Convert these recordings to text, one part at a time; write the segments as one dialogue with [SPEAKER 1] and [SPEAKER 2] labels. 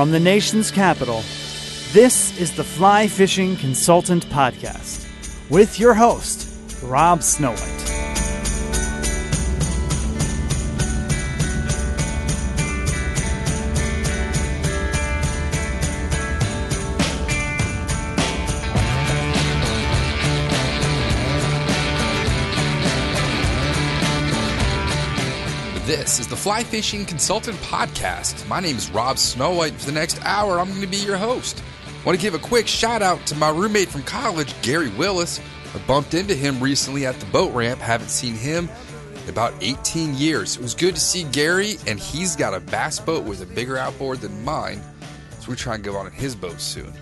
[SPEAKER 1] From the nation's capital, this is the Fly Fishing Consultant Podcast with your host, Rob Snowhite.
[SPEAKER 2] This is the Fly Fishing Consultant Podcast. My name is Rob Snowhite. For the next hour, I'm going to be your host. I want to give a quick shout out to my roommate from college, Gary Willis. I bumped into him recently at the boat ramp. Haven't seen him in about 18 years. It was good to see Gary, and he's got a bass boat with a bigger outboard than mine, so we're trying to go on in his boat soon.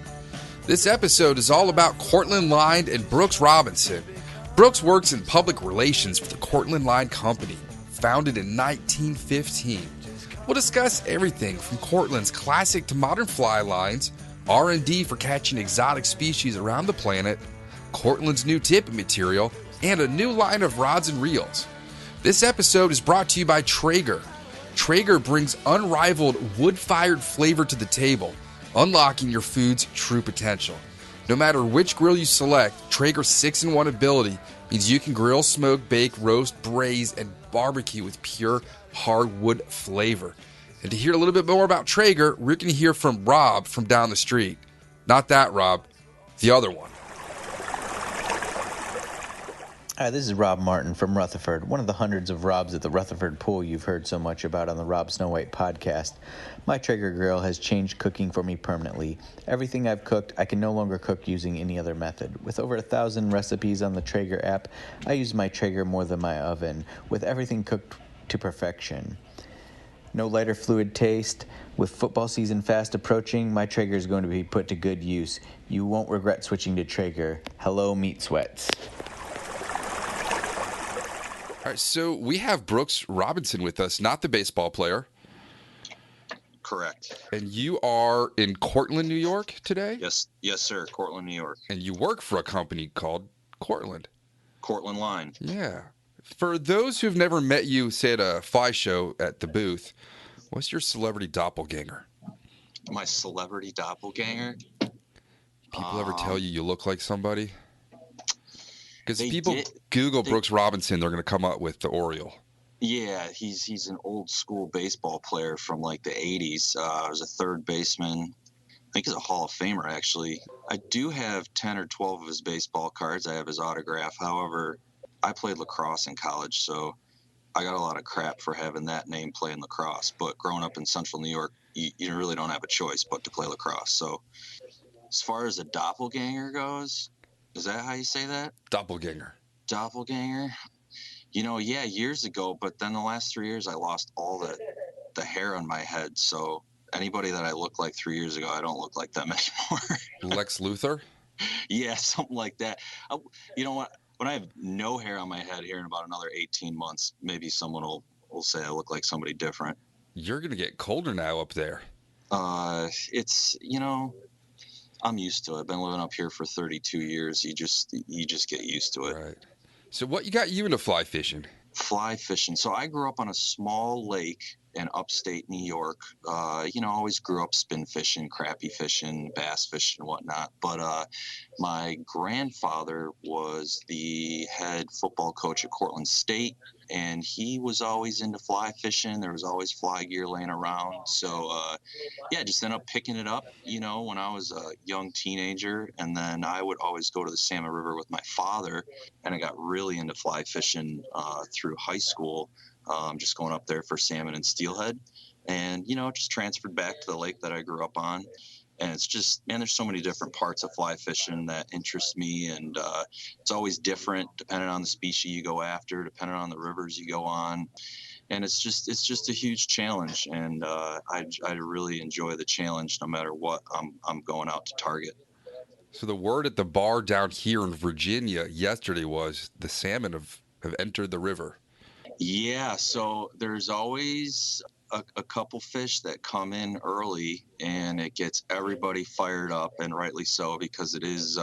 [SPEAKER 2] This episode is all about Cortland Line and Brooks Robinson. Brooks works in public relations for the Cortland Line Company, founded in 1915. We'll discuss everything from Cortland's classic to modern fly lines, R&D for catching exotic species around the planet, Cortland's new tipping material, and a new line of rods and reels. This episode is brought to you by Traeger. Traeger brings unrivaled wood-fired flavor to the table, unlocking your food's true potential. No matter which grill you select, Traeger's 6-in-1 ability means you can grill, smoke, bake, roast, braise, and barbecue with pure hardwood flavor. And to hear a little bit more about Traeger, we're going to hear from Rob from down the street. Not that Rob, the other one.
[SPEAKER 3] Hi, this is Rob Martin from Rutherford, one of the hundreds of Robs at the Rutherford pool you've heard so much about on the Rob Snowhite podcast. My Traeger grill has changed cooking for me permanently. Everything I've cooked, I can no longer cook using any other method. With over 1,000 recipes on the Traeger app, I use my Traeger more than my oven, with everything cooked to perfection. No lighter fluid taste. With football season fast approaching, my Traeger is going to be put to good use. You won't regret switching to Traeger. Hello, meat sweats.
[SPEAKER 2] All right, so we have Brooks Robinson with us, not the baseball player.
[SPEAKER 4] Correct.
[SPEAKER 2] And you are in Cortland, New York today?
[SPEAKER 4] Yes, sir. Cortland, New York.
[SPEAKER 2] And you work for a company called Cortland.
[SPEAKER 4] Cortland Line.
[SPEAKER 2] Yeah. For those who've never met you, say at a fly show at the booth, what's your celebrity doppelganger?
[SPEAKER 4] My celebrity doppelganger?
[SPEAKER 2] People ever tell you look like somebody? Because people Google Brooks Robinson, they're going to come up with the Oriole.
[SPEAKER 4] Yeah, he's an old school baseball player from like the 80s. I was a third baseman. I think he's a Hall of Famer, actually. I do have 10 or 12 of his baseball cards. I have his autograph. However, I played lacrosse in college, so I got a lot of crap for having that name playing lacrosse. But growing up in central New York, you really don't have a choice but to play lacrosse. So as far as a doppelganger goes, is that how you say that?
[SPEAKER 2] Doppelganger.
[SPEAKER 4] Doppelganger? You know, yeah, years ago, but then the last 3 years I lost all the hair on my head. So anybody that I looked like 3 years ago, I don't look like them anymore.
[SPEAKER 2] Lex Luthor?
[SPEAKER 4] Yeah, something like that. You know what? When I have no hair on my head here in about another 18 months, maybe someone will say I look like somebody different.
[SPEAKER 2] You're going to get colder now up there.
[SPEAKER 4] It's, you know, I'm used to it. I've been living up here for 32 years. You just get used to it.
[SPEAKER 2] Right. So what got you into fly fishing?
[SPEAKER 4] Fly fishing. So I grew up on a small lake in upstate New York. Always grew up spin fishing, crappie fishing, bass fishing, whatnot. But my grandfather was the head football coach at Cortland State, and he was always into fly fishing. There was always fly gear laying around. So, just ended up picking it up, when I was a young teenager. And then I would always go to the Salmon River with my father, and I got really into fly fishing through high school, just going up there for salmon and steelhead. And, just transferred back to the lake that I grew up on. And it's just, man, there's so many different parts of fly fishing that interest me. And it's always different depending on the species you go after, depending on the rivers you go on. And it's just a huge challenge. And I really enjoy the challenge no matter what I'm going out to target.
[SPEAKER 2] So the word at the bar down here in Virginia yesterday was the salmon have entered the river.
[SPEAKER 4] Yeah, so there's always a couple fish that come in early, and it gets everybody fired up, and rightly so, because it is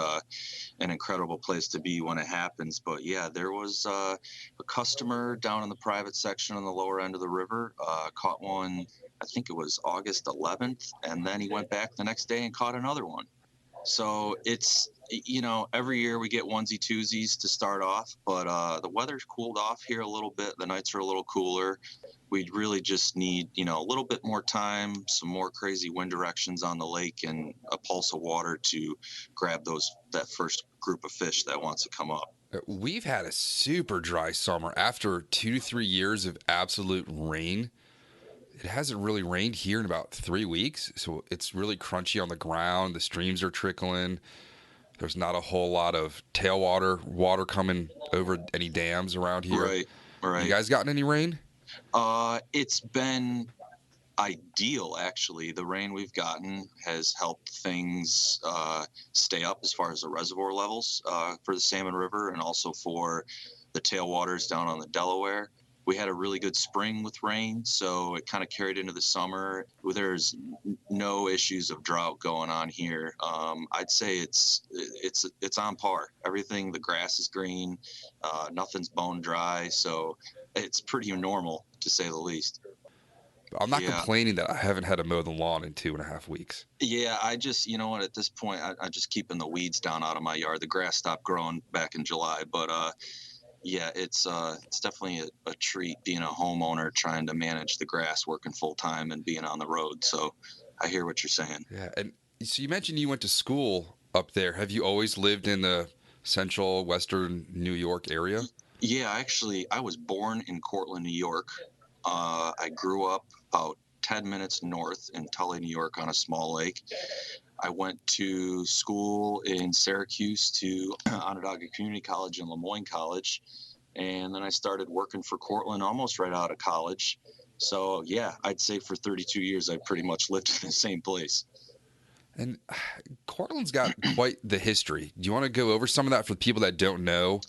[SPEAKER 4] an incredible place to be when it happens. But yeah, there was a customer down in the private section on the lower end of the river, caught one, I think it was August 11th, and then he went back the next day and caught another one. So it's, every year we get onesie twosies to start off, but the weather's cooled off here a little bit. The nights are a little cooler. We really just need, a little bit more time, some more crazy wind directions on the lake, and a pulse of water to grab that first group of fish that wants to come up.
[SPEAKER 2] We've had a super dry summer. After 2 to 3 years of absolute rain, it hasn't really rained here in about 3 weeks, so it's really crunchy on the ground. The streams are trickling. There's not a whole lot of water coming over any dams around here.
[SPEAKER 4] Right.
[SPEAKER 2] You guys gotten any rain?
[SPEAKER 4] It's been ideal, actually. The rain we've gotten has helped things stay up as far as the reservoir levels for the Salmon River, and also for the tailwaters down on the Delaware. We had a really good spring with rain, so it kind of carried into the summer. There's no issues of drought going on here. I'd say it's on par. Everything, the grass is green, nothing's bone dry, so it's pretty normal, to say the least.
[SPEAKER 2] I'm not complaining that I haven't had to mow the lawn in 2.5 weeks.
[SPEAKER 4] Yeah, I just, at this point, I'm just keeping the weeds down out of my yard. The grass stopped growing back in July, but yeah, it's definitely a treat being a homeowner, trying to manage the grass, working full time, and being on the road. So I hear what you're saying.
[SPEAKER 2] Yeah, and so you mentioned you went to school up there. Have you always lived in the central western New York area?
[SPEAKER 4] Yeah, actually, I was born in Cortland, New York. I grew up about 10 minutes north in Tully, New York, on a small lake. I went to school in Syracuse to Onondaga Community College and Lemoyne College, and then I started working for Cortland almost right out of college. So yeah, I'd say for 32 years I pretty much lived in the same place.
[SPEAKER 2] And Cortland's got quite the history. Do you want to go over some of that for people that don't know?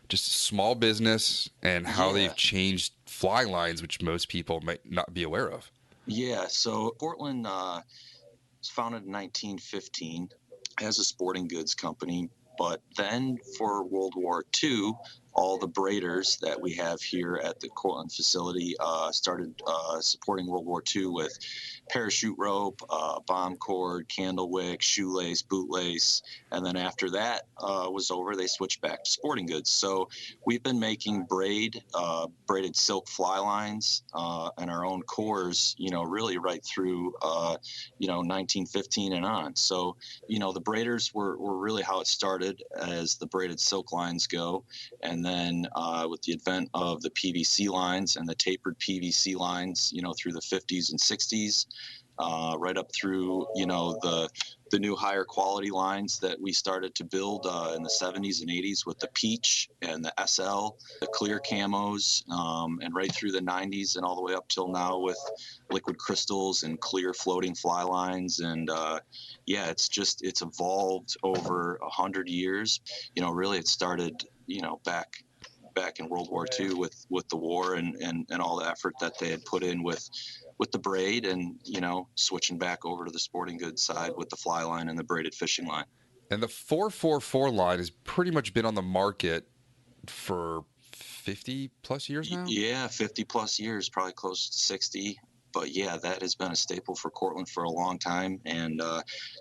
[SPEAKER 2] Just small business and how they've changed fly lines, which most people might not be aware of.
[SPEAKER 4] Yeah, so Cortland was founded in 1915 as a sporting goods company, but then for World War II, all the braiders that we have here at the Cortland facility started supporting World War II with parachute rope, bomb cord, candle wick, shoelace, bootlace, and then after that was over, they switched back to sporting goods. So we've been making braided silk fly lines and our own cores, really right through 1915 and on. So the braiders were really how it started, as the braided silk lines go, and then with the advent of the PVC lines and the tapered PVC lines, through the 50s and 60s, right up through, the new higher quality lines that we started to build in the 70s and 80s with the Peach and the SL, the clear camos, and right through the 90s and all the way up till now with liquid crystals and clear floating fly lines. And it's evolved over 100 years. Really it started, back in World War II with the war and all the effort that they had put in with the braid, and switching back over to the sporting goods side with the fly line and the braided fishing line.
[SPEAKER 2] And the 444 line has pretty much been on the market for 50 plus years now?
[SPEAKER 4] Yeah, 50 plus years, probably close to 60. But yeah, that has been a staple for Cortland for a long time, and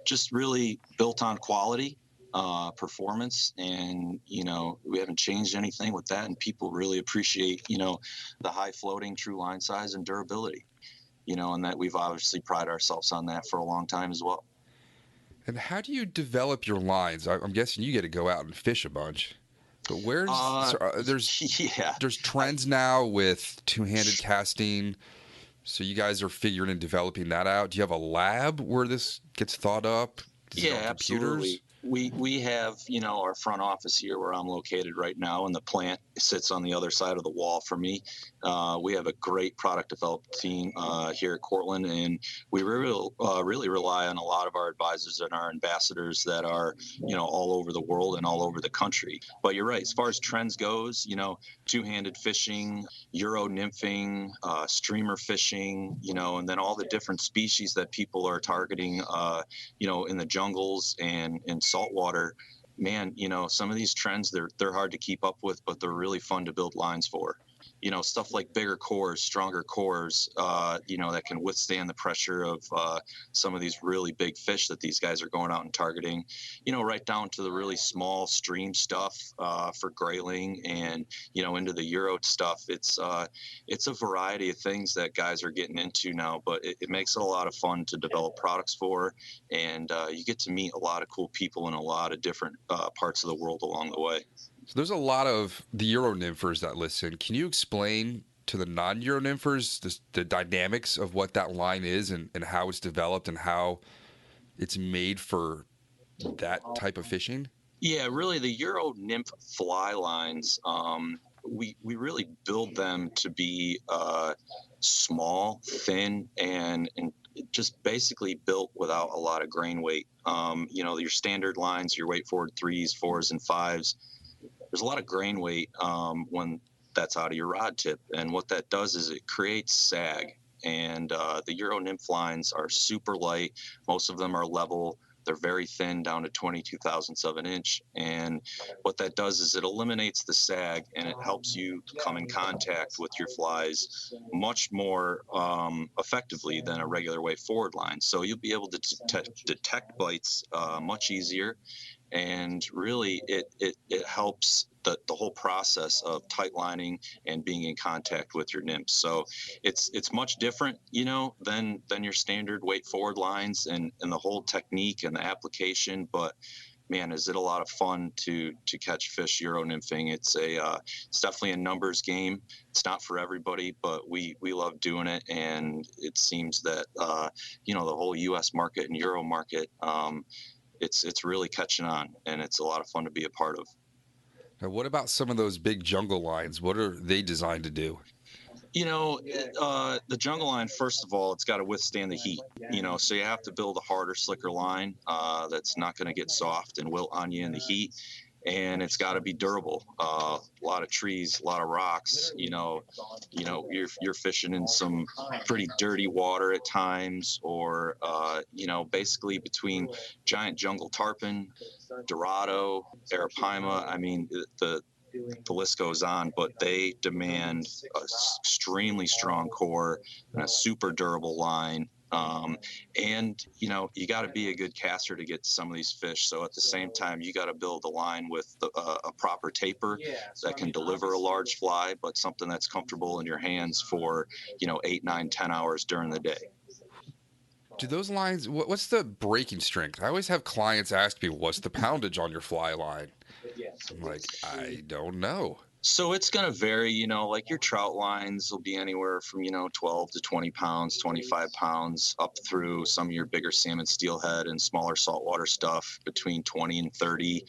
[SPEAKER 4] just really built on quality, performance, and we haven't changed anything with that, and people really appreciate the high floating true line size and durability, and that we've obviously prided ourselves on that for a long time as well.
[SPEAKER 2] And how do you develop your lines? I'm guessing you get to go out and fish a bunch. But there's trends now with two-handed casting, so you guys are figuring and developing that out. Do you have a lab where this gets thought up?
[SPEAKER 4] Yeah, absolutely. We have, our front office here where I'm located right now in the plant sits on the other side of the wall for me. We have a great product development team here at Cortland, and we really rely on a lot of our advisors and our ambassadors that are, all over the world and all over the country. But you're right, as far as trends goes, two-handed fishing, Euro nymphing, streamer fishing, and then all the different species that people are targeting, in the jungles and in saltwater. Man, some of these trends, they're hard to keep up with, but they're really fun to build lines for. Stuff like bigger cores, stronger cores, that can withstand the pressure of some of these really big fish that these guys are going out and targeting, right down to the really small stream stuff for grayling and, into the Euro stuff. It's a variety of things that guys are getting into now, but it makes it a lot of fun to develop products for. And you get to meet a lot of cool people in a lot of different parts of the world along the way.
[SPEAKER 2] So there's a lot of the Euro nymphers that listen. Can you explain to the non-Euro nymphers the dynamics of what that line is and how it's developed and how it's made for that type of fishing?
[SPEAKER 4] Yeah, really, the Euro nymph fly lines, we really build them to be small, thin, and just basically built without a lot of grain weight. Your standard lines, your weight forward 3s, 4s, and 5s. There's a lot of grain weight when that's out of your rod tip. And what that does is it creates sag. And the Euro nymph lines are super light. Most of them are level. They're very thin, down to 22 thousandths of an inch. And what that does is it eliminates the sag, and it helps you come in contact with your flies much more effectively than a regular way forward line. So you'll be able to detect bites much easier. And really, it helps the whole process of tight lining and being in contact with your nymphs. So it's much different, than your standard weight forward lines and the whole technique and the application. But man, is it a lot of fun to catch fish Euro nymphing. It's definitely a numbers game. It's not for everybody, but we love doing it. And it seems that the whole U.S. market and Euro market, it's really catching on, and it's a lot of fun to be a part of.
[SPEAKER 2] Now, what about some of those big jungle lines? What are they designed to do?
[SPEAKER 4] The jungle line, first of all, it's got to withstand the heat, so you have to build a harder, slicker line that's not going to get soft and wilt on you in the heat. And it's got to be durable. A lot of trees, a lot of rocks. You're fishing in some pretty dirty water at times, or basically between giant jungle tarpon, Dorado, Arapaima. I mean, the list goes on, but they demand a extremely strong core and a super durable line. And you got to be a good caster to get to some of these fish. So at the same time, you got to build a line with a proper taper that can deliver a large fly, but something that's comfortable in your hands for 8, 9, 10 hours during the day.
[SPEAKER 2] Do those lines, what's the breaking strength? I always have clients ask me, what's the poundage on your fly line? I'm like, I don't know.
[SPEAKER 4] So it's going to vary, like your trout lines will be anywhere from, 12 to 20 pounds, 25 pounds, up through some of your bigger salmon steelhead and smaller saltwater stuff between 20 and 30.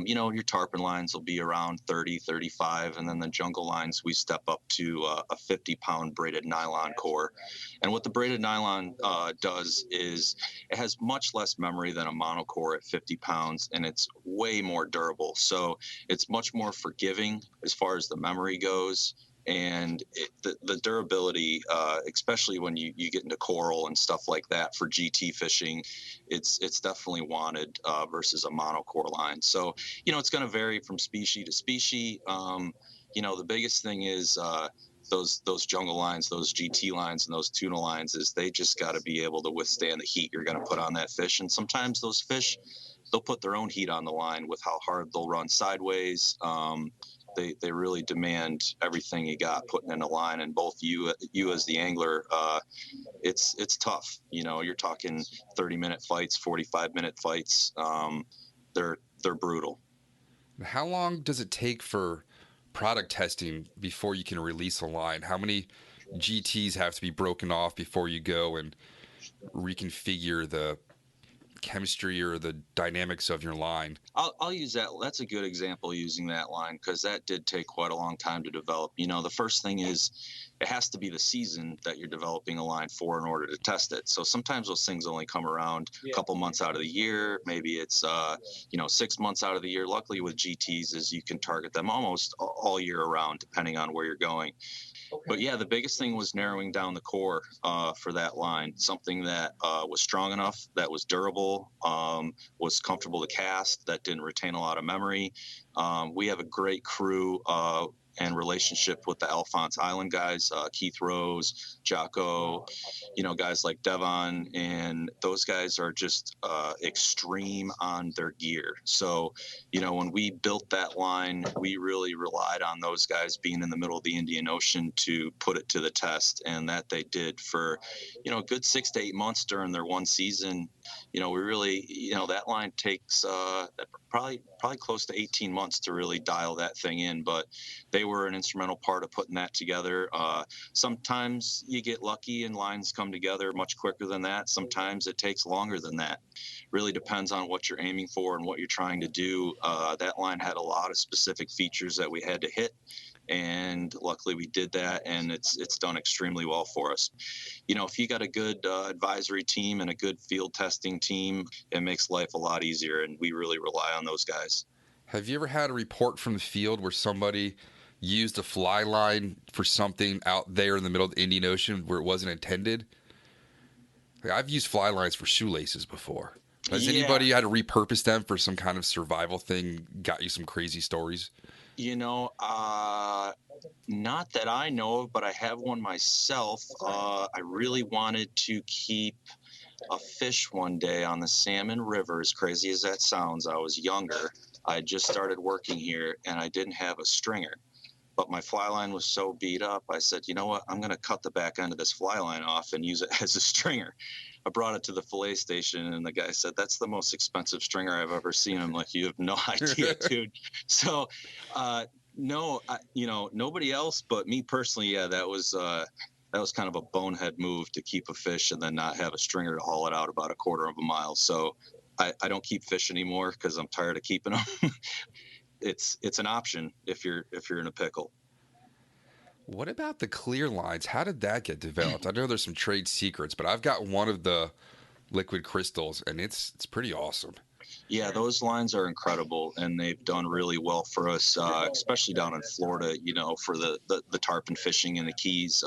[SPEAKER 4] Your tarpon lines will be around 30, 35. And then the jungle lines, we step up to a 50-pound braided nylon core. And what the braided nylon does is it has much less memory than a monocore at 50 pounds, and it's way more durable. So it's much more forgiving as far as the memory goes. And the durability, especially when you get into coral and stuff like that for GT fishing, it's definitely wanted versus a monocore line. So, it's going to vary from species to species. The biggest thing is those jungle lines, those GT lines, and those tuna lines is they just got to be able to withstand the heat you're going to put on that fish. And sometimes those fish, they'll put their own heat on the line with how hard they'll run sideways. They really demand everything you got putting in a line, and both you as the angler, it's tough. You're talking 30-minute fights, 45-minute fights. They're brutal.
[SPEAKER 2] How long does it take for product testing before you can release a line? How many GTs have to be broken off before you go and reconfigure the chemistry or the dynamics of your line?
[SPEAKER 4] I'll use that. That's a good example using that line, because that did take quite a long time to develop. The first thing is it has to be the season that you're developing a line for in order to test it. So sometimes those things only come around a couple months out of the year. Maybe it's 6 months out of the year. Luckily with GTs is you can target them almost all year around, depending on where you're going. But yeah, the biggest thing was narrowing down the core for that line, something that was strong enough, that was durable, was comfortable to cast, that didn't retain a lot of memory. We have a great crew and relationship with the Alphonse Island guys, Keith Rose, Jocko, guys like Devon, and those guys are just extreme on their gear. So, when we built that line, we really relied on those guys being in the middle of the Indian Ocean to put it to the test, and that they did for, a good 6 to 8 months during their one season. We really, that line takes probably close to 18 months to really dial that thing in, but they were an instrumental part of putting that together. Sometimes you get lucky and lines come together much quicker than that. Sometimes it takes longer than that. Really depends on what you're aiming for and what you're trying to do. That line had a lot of specific features that we had to hit, and luckily we did that, and it's done extremely well for us. If you got a good advisory team and a good field testing team, it makes life a lot easier, and we really rely on those guys.
[SPEAKER 2] Have you ever had a report from the field where somebody used a fly line for something out there in the middle of the Indian Ocean where it wasn't intended? I've used fly lines for shoelaces before. Has anybody had to repurpose them for some kind of survival thing? Got you some crazy stories?
[SPEAKER 4] Not that I know of, but I have one myself. I really wanted to keep a fish one day on the Salmon River. As crazy as that sounds, I was younger. I just started working here, and I didn't have a stringer. But my fly line was so beat up, I said, you know what, I'm going to cut the back end of this fly line off and use it as a stringer. I brought it to the fillet station, and the guy said, that's the most expensive stringer I've ever seen. I'm like, you have no idea, dude. So, no, nobody else but me personally, yeah, that was kind of a bonehead move to keep a fish and then not have a stringer to haul it out about a quarter of a mile. So I don't keep fish anymore because I'm tired of keeping them. It's an option if you're in a pickle.
[SPEAKER 2] What about the clear lines? How did that get developed? I know there's some trade secrets, but I've got one of the liquid crystals, and it's pretty awesome.
[SPEAKER 4] Yeah, those lines are incredible, and they've done really well for us, especially down in Florida, for the tarpon fishing in the Keys.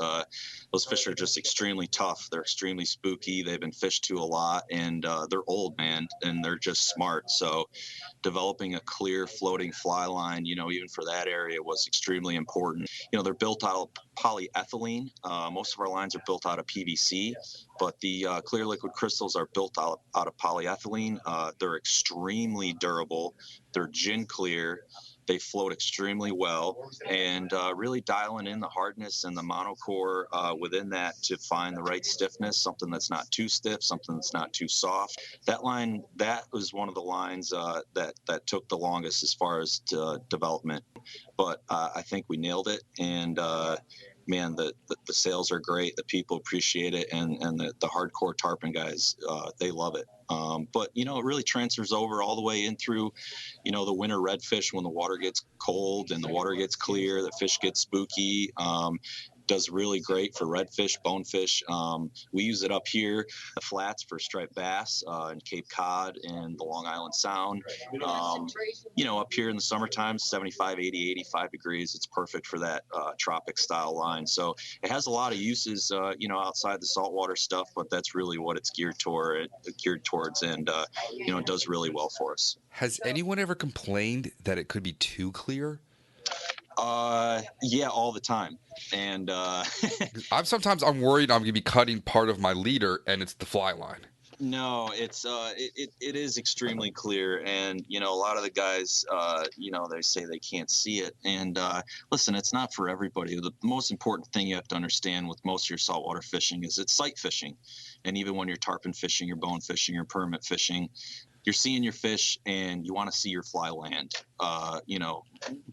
[SPEAKER 4] Those fish are just extremely tough. They're extremely spooky. They've been fished to a lot, and they're old, man, and they're just smart. So developing a clear floating fly line, even for that area was extremely important. They're built out of polyethylene. Most of our lines are built out of PVC, but the clear liquid crystals are built out of polyethylene. They're extremely durable. They're gin clear. They float extremely well, and really dialing in the hardness and the monocore within that to find the right stiffness, something that's not too stiff, something that's not too soft. That line, that was one of the lines that took the longest as far as development, but I think we nailed it, and man, the sales are great. The people appreciate it, and the hardcore tarpon guys, they love it. But it really transfers over all the way in through, the winter redfish when the water gets cold and the water gets clear, the fish get spooky. Does really great for redfish, bonefish. We use it up here, the flats for striped bass and Cape Cod and the Long Island Sound. Up here in the summertime, 75, 80, 85 degrees. It's perfect for that tropic style line. So it has a lot of uses, outside the saltwater stuff, but that's really what it's geared towards, and it does really well for us.
[SPEAKER 2] Has anyone ever complained that it could be too clear?
[SPEAKER 4] Yeah, all the time. And
[SPEAKER 2] I'm worried I'm going to be cutting part of my leader, and it's the fly line.
[SPEAKER 4] No, it is extremely clear, and a lot of the guys, they say they can't see it, and listen, it's not for everybody. The most important thing you have to understand with most of your saltwater fishing is it's sight fishing, and even when you're tarpon fishing, you're bone fishing, you're permit fishing, you're seeing your fish and you want to see your fly land. You know,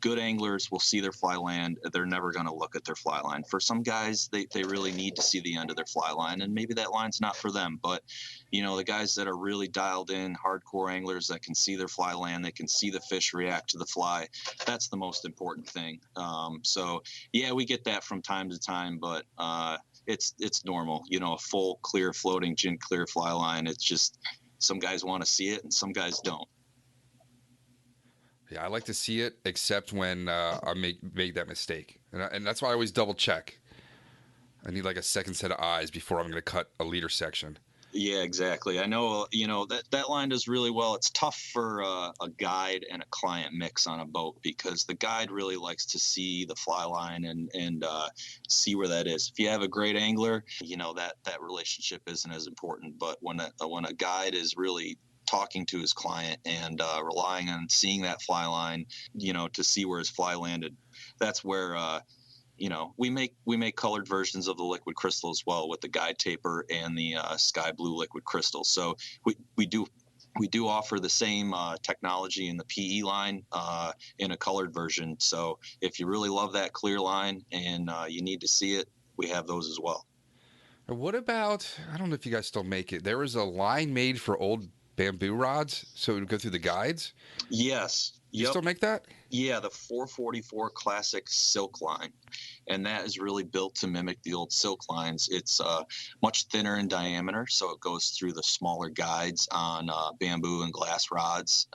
[SPEAKER 4] good anglers will see their fly land. They're never going to look at their fly line. For some guys, they really need to see the end of their fly line, and maybe that line's not for them. But, you know, the guys that are really dialed in, hardcore anglers that can see their fly land, they can see the fish react to the fly. That's the most important thing. So, yeah, we get that from time to time, but it's normal. You know, a full, clear, floating, gin clear fly line, it's just some guys want to see it and some guys don't.
[SPEAKER 2] Yeah, I like to see it, except when I make that mistake, and that's why I always double check. I need like a second set of eyes before I'm going to cut a leader section.
[SPEAKER 4] Yeah, exactly. I know, you know, that line does really well. It's tough for a guide and a client mix on a boat because the guide really likes to see the fly line and see where that is. If you have a great angler, you know, that relationship isn't as important. But when a guide is really talking to his client and relying on seeing that fly line, you know, to see where his fly landed, that's where you know, we make colored versions of the liquid crystal as well with the guide taper and the sky blue liquid crystal. So we do offer the same technology in the PE line in a colored version. So if you really love that clear line and you need to see it, we have those as well.
[SPEAKER 2] What about, I don't know if you guys still make it. There was a line made for old bamboo rods, so it would go through the guides.
[SPEAKER 4] Yes.
[SPEAKER 2] You still make that?
[SPEAKER 4] Yeah, the 444 classic silk line. And that is really built to mimic the old silk lines. It's much thinner in diameter, so it goes through the smaller guides on bamboo and glass rods.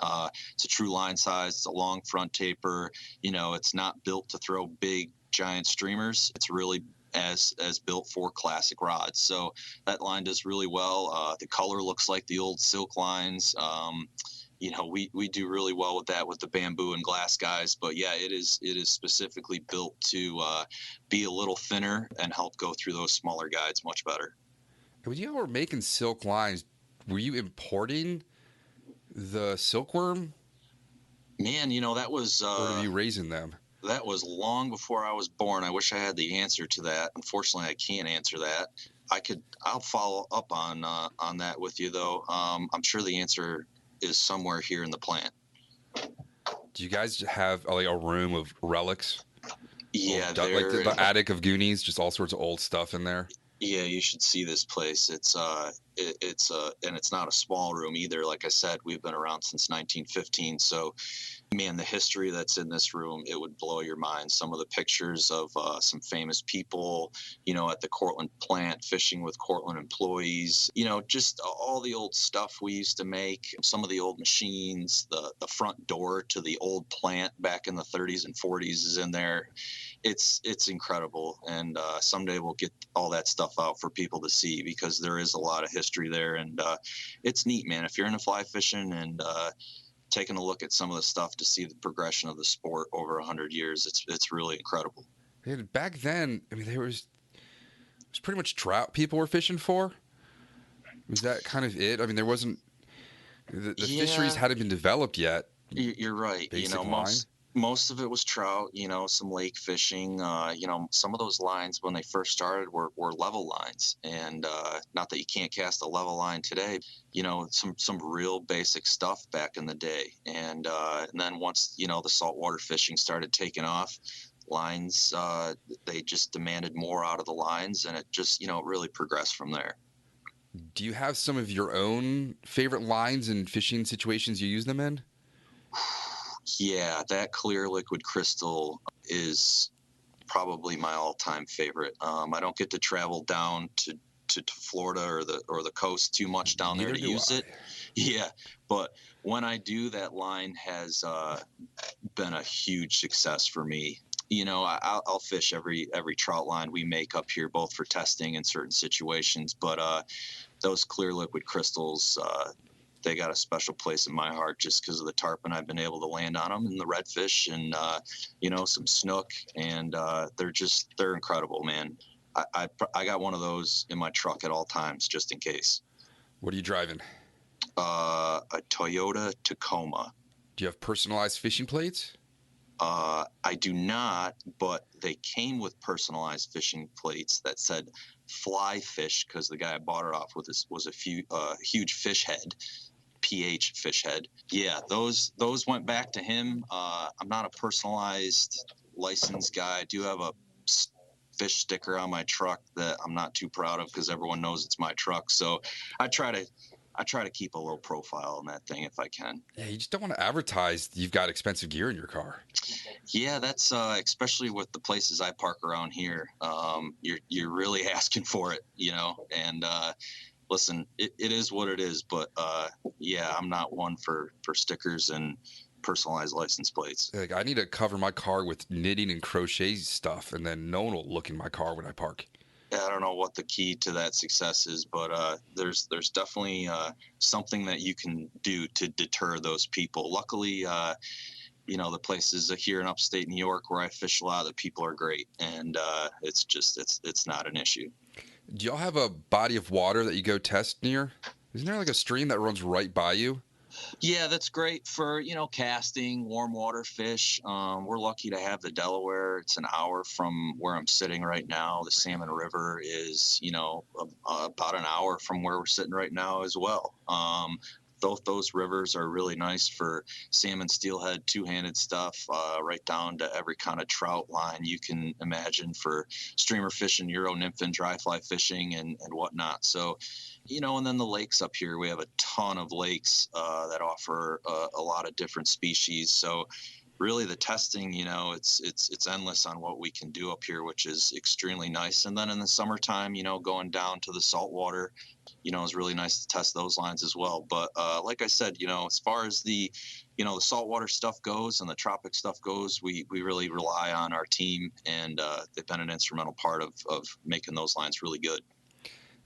[SPEAKER 4] It's a true line size. It's a long front taper. You know, it's not built to throw big, giant streamers. It's really as built for classic rods. So that line does really well. The color looks like the old silk lines. You know, we do really well with that with the bamboo and glass guys, but yeah, it is specifically built to be a little thinner and help go through those smaller guides much better.
[SPEAKER 2] When you were making silk lines, were you importing the silkworm?
[SPEAKER 4] Man, you know, that was
[SPEAKER 2] or were you raising them?
[SPEAKER 4] That was long before I was born. I wish I had the answer to that. Unfortunately, I can't answer that. I'll follow up on that with you though. I'm sure the answer is somewhere here in the plant.
[SPEAKER 2] Do you guys have like a room of relics?
[SPEAKER 4] Yeah,
[SPEAKER 2] like the attic of Goonies, just all sorts of old stuff in there.
[SPEAKER 4] Yeah, you should see this place. It's and it's not a small room either. Like I said, we've been around since 1915. So, man, the history that's in this room, it would blow your mind. Some of the pictures of some famous people, you know, at the Cortland plant, fishing with Cortland employees, you know, just all the old stuff we used to make, some of the old machines, the front door to the old plant back in the 30s and 40s is in there. It's incredible. And someday we'll get all that stuff out for people to see because there is a lot of history there. And it's neat, man. If you're into fly fishing and taking a look at some of the stuff to see the progression of the sport over 100 years, it's really incredible.
[SPEAKER 2] And back then, I mean, it was pretty much trout people were fishing for. Was that kind of it? I mean, there wasn't the fisheries hadn't been developed yet.
[SPEAKER 4] You're right.
[SPEAKER 2] Basic
[SPEAKER 4] you know,
[SPEAKER 2] line.
[SPEAKER 4] most of it was trout, you know, some lake fishing. You know, some of those lines when they first started were level lines. And not that you can't cast a level line today, you know, some real basic stuff back in the day. And then once, you know, the saltwater fishing started taking off, lines, they just demanded more out of the lines. And it just, you know, really progressed from there.
[SPEAKER 2] Do you have some of your own favorite lines and fishing situations you use them in?
[SPEAKER 4] Yeah, that clear liquid crystal is probably my all-time favorite. I don't get to travel down to Florida or the coast too much down there to use it. Yeah, but when I do, that line has been a huge success for me. You know, I'll fish every trout line we make up here, both for testing and certain situations. But those clear liquid crystals, they got a special place in my heart just because of the tarpon I've been able to land on them and the redfish and, you know, some snook. And they're incredible, man. I got one of those in my truck at all times, just in case.
[SPEAKER 2] What are you driving?
[SPEAKER 4] A Toyota Tacoma.
[SPEAKER 2] Do you have personalized fishing plates?
[SPEAKER 4] I do not, but they came with personalized fishing plates that said Fly Fish because the guy I bought it off with was a huge fish head pH fish head. Yeah, those went back to him. I'm not a personalized license guy. I do have a fish sticker on my truck that I'm not too proud of because everyone knows it's my truck. So I try to keep a low profile on that thing if I can.
[SPEAKER 2] Yeah, you just don't want to advertise you've got expensive gear in your car.
[SPEAKER 4] Yeah, that's especially with the places I park around here. You're really asking for it, and listen, it is what it is, but yeah, I'm not one for stickers and personalized license plates.
[SPEAKER 2] Like, I need to cover my car with knitting and crochet stuff, and then no one will look in my car when I park.
[SPEAKER 4] I don't know what the key to that success is, but there's definitely something that you can do to deter those people. Luckily, the places here in upstate New York where I fish a lot, the people are great, and it's not an issue.
[SPEAKER 2] Do y'all have a body of water that you go test near? Isn't there like a stream that runs right by you?
[SPEAKER 4] Yeah, that's great for, casting, warm water fish. We're lucky to have the Delaware. It's an hour from where I'm sitting right now. The Salmon River is, about an hour from where we're sitting right now as well. Those rivers are really nice for salmon, steelhead, two-handed stuff, right down to every kind of trout line you can imagine for streamer fishing, Euro, Nymph, and dry fly fishing and whatnot. So, and then the lakes up here, we have a ton of lakes that offer a lot of different species. So really the testing, it's endless on what we can do up here, which is extremely nice. And then in the summertime, going down to the saltwater, it's really nice to test those lines as well. But like I said, as far as the saltwater stuff goes and the tropic stuff goes, we really rely on our team, and they've been an instrumental part of making those lines really good.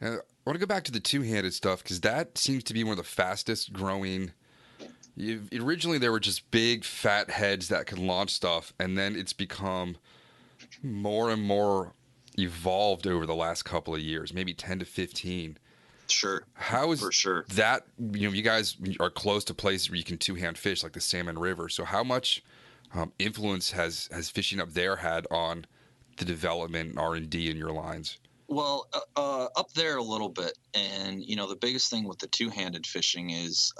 [SPEAKER 2] I want to go back to the two-handed stuff because that seems to be one of the fastest growing. Originally, there were just big, fat heads that could launch stuff, and then it's become more and more evolved over the last couple of years, maybe 10 to 15.
[SPEAKER 4] Sure.
[SPEAKER 2] How is
[SPEAKER 4] for sure
[SPEAKER 2] that? You guys are close to places where you can two-hand fish, like the Salmon River. So how much influence has fishing up there had on the development and R&D in your lines?
[SPEAKER 4] Well, up there a little bit, and the biggest thing with the two-handed fishing is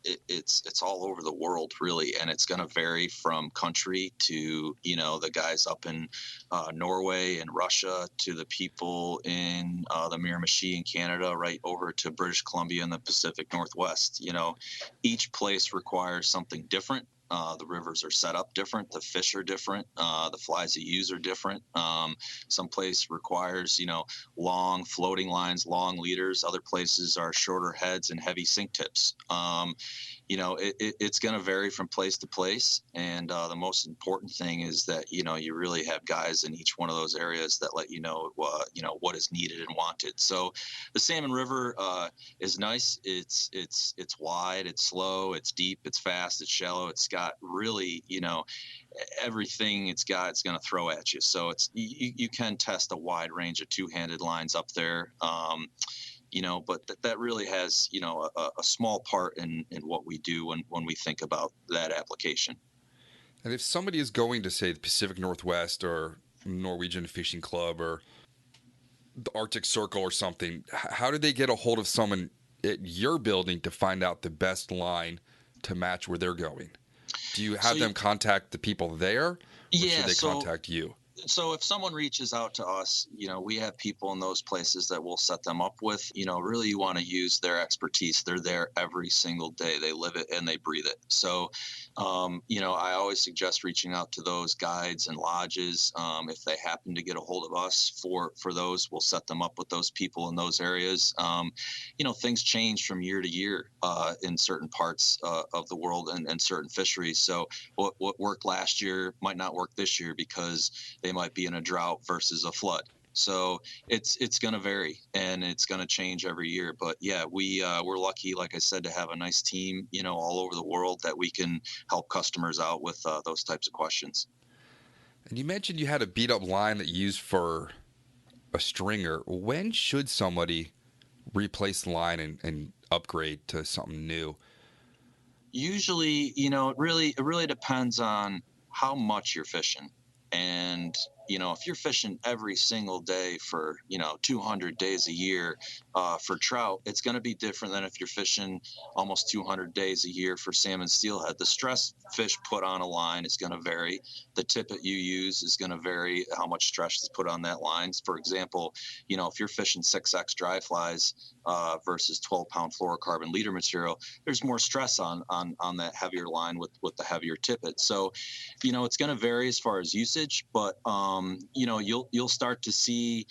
[SPEAKER 4] it's all over the world, really, and it's going to vary from country to the guys up in Norway and Russia to the people in the Miramichi in Canada, right over to British Columbia in the Pacific Northwest. Each place requires something different. The rivers are set up different. The fish are different. The flies you use are different. Some place requires, long floating lines, long leaders. Other places are shorter heads and heavy sink tips. It's going to vary from place to place. And the most important thing is that, you really have guys in each one of those areas that let you know what is needed and wanted. So the Salmon River is nice. It's wide, it's slow, it's deep, it's fast, it's shallow. It's got really, everything it's going to throw at you. So you can test a wide range of two-handed lines up there. But that really has, a small part in what we do when we think about that application.
[SPEAKER 2] And if somebody is going to, say, the Pacific Northwest or Norwegian Fishing Club or the Arctic Circle or something, how do they get a hold of someone at your building to find out the best line to match where they're going? Do you have them contact the people there, or should they contact you?
[SPEAKER 4] So if someone reaches out to us, we have people in those places that we'll set them up with. Really you want to use their expertise. They're there every single day. They live it and they breathe it. So, I always suggest reaching out to those guides and lodges. If they happen to get a hold of us for those, we'll set them up with those people in those areas. Things change from year to year in certain parts of the world and certain fisheries. So what worked last year might not work this year because they might be in a drought versus a flood. So it's going to vary and it's going to change every year. But yeah, we're lucky, like I said, to have a nice team, all over the world that we can help customers out with those types of questions.
[SPEAKER 2] And you mentioned you had a beat up line that you used for a stringer. When should somebody replace the line and upgrade to something new?
[SPEAKER 4] Usually, it really depends on how much you're fishing. And if you're fishing every single day for 200 days a year for trout, it's going to be different than if you're fishing almost 200 days a year for salmon steelhead. The stress fish put on a line is going to vary. The tippet you use is going to vary how much stress is put on that line. For example, if you're fishing 6X dry flies versus 12-pound fluorocarbon leader material, there's more stress on that heavier line with the heavier tippet. So, it's going to vary as far as usage, but you'll start to see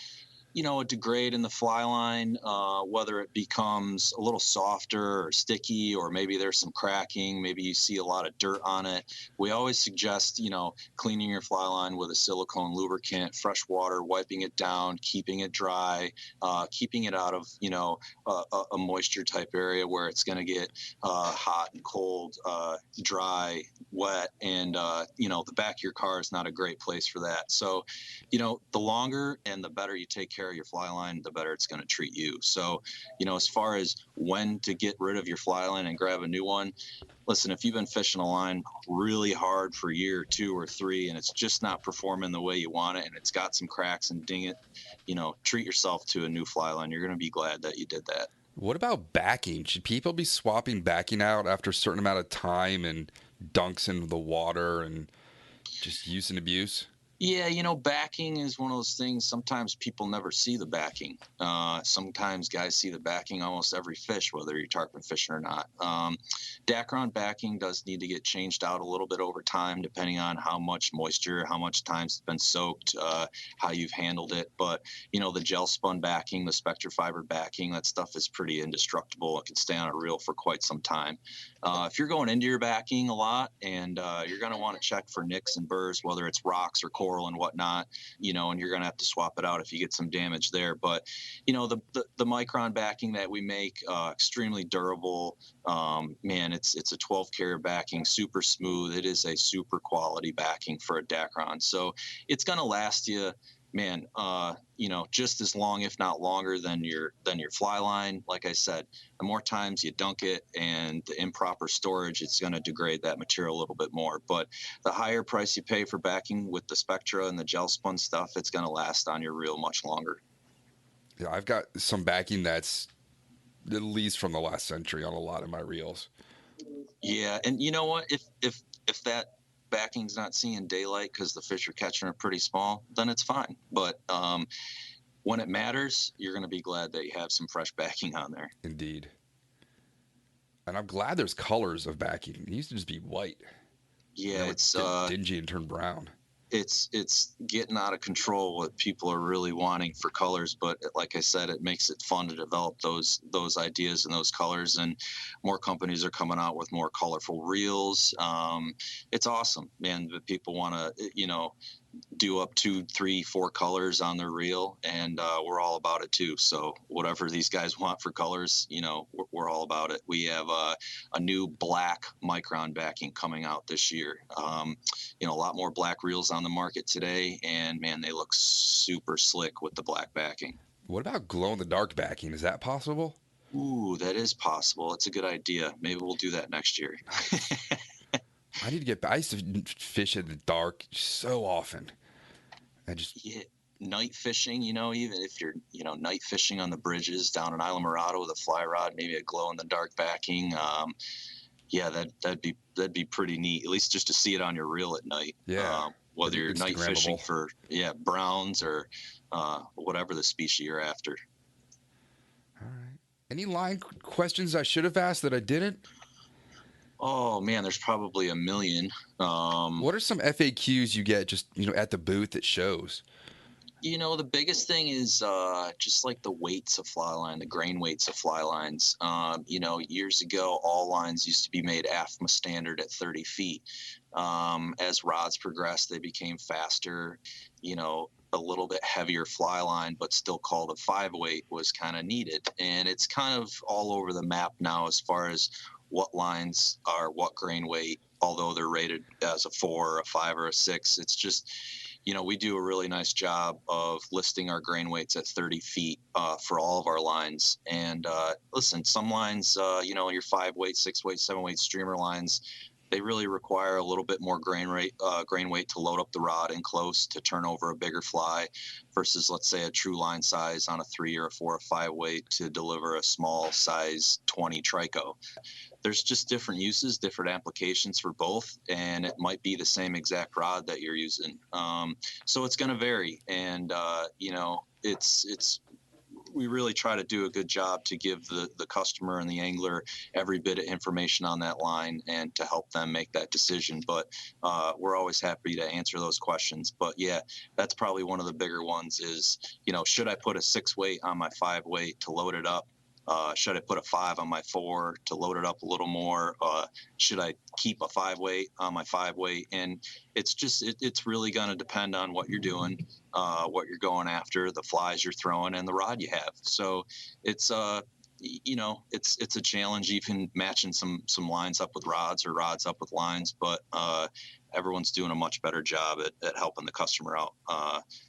[SPEAKER 4] a degrade in the fly line, whether it becomes a little softer or sticky, or maybe there's some cracking, maybe you see a lot of dirt on it. We always suggest, cleaning your fly line with a silicone lubricant, fresh water, wiping it down, keeping it dry, keeping it out of, a moisture type area where it's going to get hot and cold, dry, wet, and, the back of your car is not a great place for that. So, the longer and the better you take care of your fly line, the better it's going to treat you. So, as far as when to get rid of your fly line and grab a new one, listen, if you've been fishing a line really hard for a year or 2 or 3 and it's just not performing the way you want it and it's got some cracks and ding it, treat yourself to a new fly line. You're going to be glad that you did that.
[SPEAKER 2] What about backing? Should people be swapping backing out after a certain amount of time and dunks into the water and just use and abuse?
[SPEAKER 4] Yeah, backing is one of those things. Sometimes people never see the backing. Sometimes guys see the backing almost every fish, whether you're tarpon fishing or not. Dacron backing does need to get changed out a little bit over time, depending on how much moisture, how much time it's been soaked, how you've handled it. But, the gel spun backing, the spectra fiber backing, that stuff is pretty indestructible. It can stay on a reel for quite some time. If you're going into your backing a lot and you're going to want to check for nicks and burrs, whether it's rocks or coral and whatnot, and you're going to have to swap it out if you get some damage there. But, the micron backing that we make, extremely durable. Man, it's a 12 karat backing, super smooth. It is a super quality backing for a Dacron. So it's going to last you, man, just as long, if not longer than your fly line. Like I said, the more times you dunk it and the improper storage, it's going to degrade that material a little bit more. But the higher price you pay for backing with the Spectra and the gel spun stuff, it's going to last on your reel much longer.
[SPEAKER 2] Yeah, I've got some backing that's at least from the last century on a lot of my reels.
[SPEAKER 4] Yeah, and you know what? If that backing's not seeing daylight because the fish are catching are pretty small, then it's fine. But when it matters, you're going to be glad that you have some fresh backing on there.
[SPEAKER 2] Indeed. And I'm glad there's colors of backing. It used to just be white.
[SPEAKER 4] Yeah, it's
[SPEAKER 2] dingy and turn brown.
[SPEAKER 4] It's getting out of control what people are really wanting for colors, but like I said, it makes it fun to develop those ideas and those colors, and more companies are coming out with more colorful reels. It's awesome, man, that people want to do up 2, 3, 4 colors on their reel, and we're all about it too. So whatever these guys want for colors, we're all about it. We have a new black micron backing coming out this year. A lot more black reels on the market today, and man, they look super slick with the black backing.
[SPEAKER 2] What about glow in the dark backing? Is that possible?
[SPEAKER 4] Ooh, that is possible. It's a good idea. Maybe we'll do that next year.
[SPEAKER 2] I used to fish in the dark so often.
[SPEAKER 4] Night fishing, even if you're, night fishing on the bridges down in Isla Morada with a fly rod, maybe a glow in the dark backing. Yeah, that'd be pretty neat, at least just to see it on your reel at night.
[SPEAKER 2] Yeah.
[SPEAKER 4] Whether you're night fishing for browns or whatever the species you're after.
[SPEAKER 2] All right. Any line questions I should have asked that I didn't?
[SPEAKER 4] Oh man, there's probably a million.
[SPEAKER 2] What are some FAQs you get just at the booth that shows?
[SPEAKER 4] The biggest thing is just like the weights of fly line, the grain weights of fly lines. Years ago, all lines used to be made AFMA standard at 30 feet. As rods progressed, they became faster. A little bit heavier fly line, but still called a 5-weight was kind of needed. And it's kind of all over the map now as far as what lines are what grain weight, although they're rated as a 4 or a 5 or a 6. It's just, we do a really nice job of listing our grain weights at 30 feet for all of our lines. And listen, some lines, your 5-weight, 6-weight, 7-weight streamer lines, They really require a little bit more grain weight to load up the rod in close to turn over a bigger fly versus, let's say, a true line size on a 3 or a 4 or 5 weight to deliver a small size 20 trico. There's just different uses, different applications for both, and it might be the same exact rod that you're using. So it's going to vary, and we really try to do a good job to give the customer and the angler every bit of information on that line and to help them make that decision. But we're always happy to answer those questions. But yeah, that's probably one of the bigger ones is, should I put a 6 weight on my 5 weight to load it up? Should I put a 5 on my 4 to load it up a little more? Should I keep a 5 weight on my 5 weight? And it's really going to depend on what you're doing, what you're going after, the flies you're throwing, and the rod you have. So it's it's a challenge even matching some lines up with rods or rods up with lines, but everyone's doing a much better job at helping the customer out.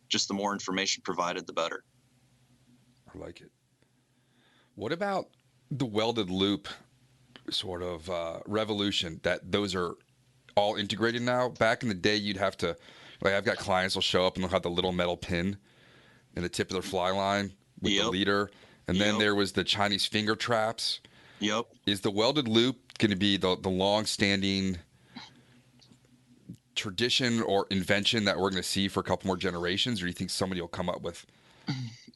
[SPEAKER 4] Just the more information provided, the better.
[SPEAKER 2] I like it. What about the welded loop sort of revolution that those are all integrated now? Back in the day, you'd have to, like, I've got clients will show up and they'll have the little metal pin in the tip of their fly line with the leader. And then there was the Chinese finger traps.
[SPEAKER 4] Yep.
[SPEAKER 2] Is the welded loop going to be the long-standing tradition or invention that we're going to see for a couple more generations, or do you think somebody will come up with?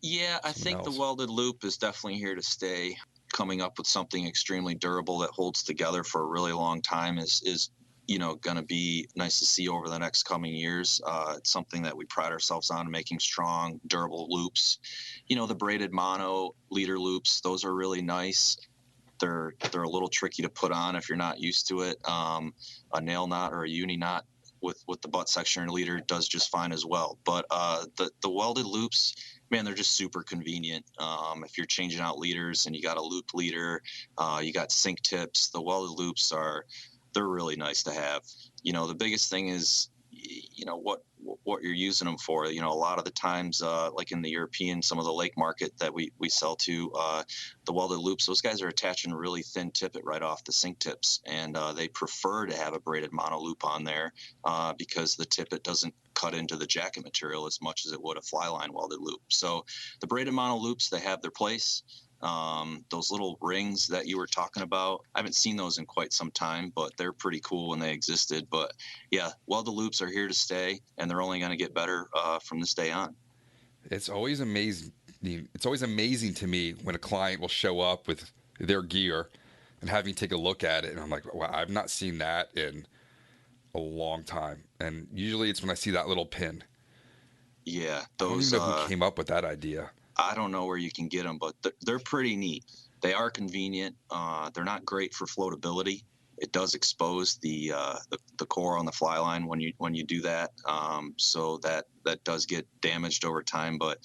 [SPEAKER 4] Yeah, I think the welded loop is definitely here to stay. Coming up with something extremely durable that holds together for a really long time is going to be nice to see over the next coming years. It's something that we pride ourselves on, making strong, durable loops. The braided mono leader loops, those are really nice. They're a little tricky to put on if you're not used to it. A nail knot or a uni knot with the butt section or leader does just fine as well. But the welded loops, man, they're just super convenient. If you're changing out leaders and you got a loop leader, you got sink tips, the welded loops they're really nice to have. The biggest thing is, what you're using them for. A lot of the times, like in the European, some of the lake market that we sell to, the welded loops, those guys are attaching really thin tippet right off the sink tips, and they prefer to have a braided mono loop on there because the tippet doesn't cut into the jacket material as much as it would a fly line welded loop. So the braided mono loops, they have their place. Those little rings that you were talking about, I haven't seen those in quite some time, but they're pretty cool when they existed. But yeah, welded loops are here to stay, and they're only going to get better from this day on.
[SPEAKER 2] It's always amazing. It's always amazing to me when a client will show up with their gear and have me take a look at it, and I'm like, wow, I've not seen that in a long time. And usually it's when I see that little pin.
[SPEAKER 4] Yeah,
[SPEAKER 2] I don't even know who came up with that idea.
[SPEAKER 4] I don't know where you can get them, but they're pretty neat. They are convenient. They're not great for floatability. It does expose the core on the fly line when you do that. So that does get damaged over time. But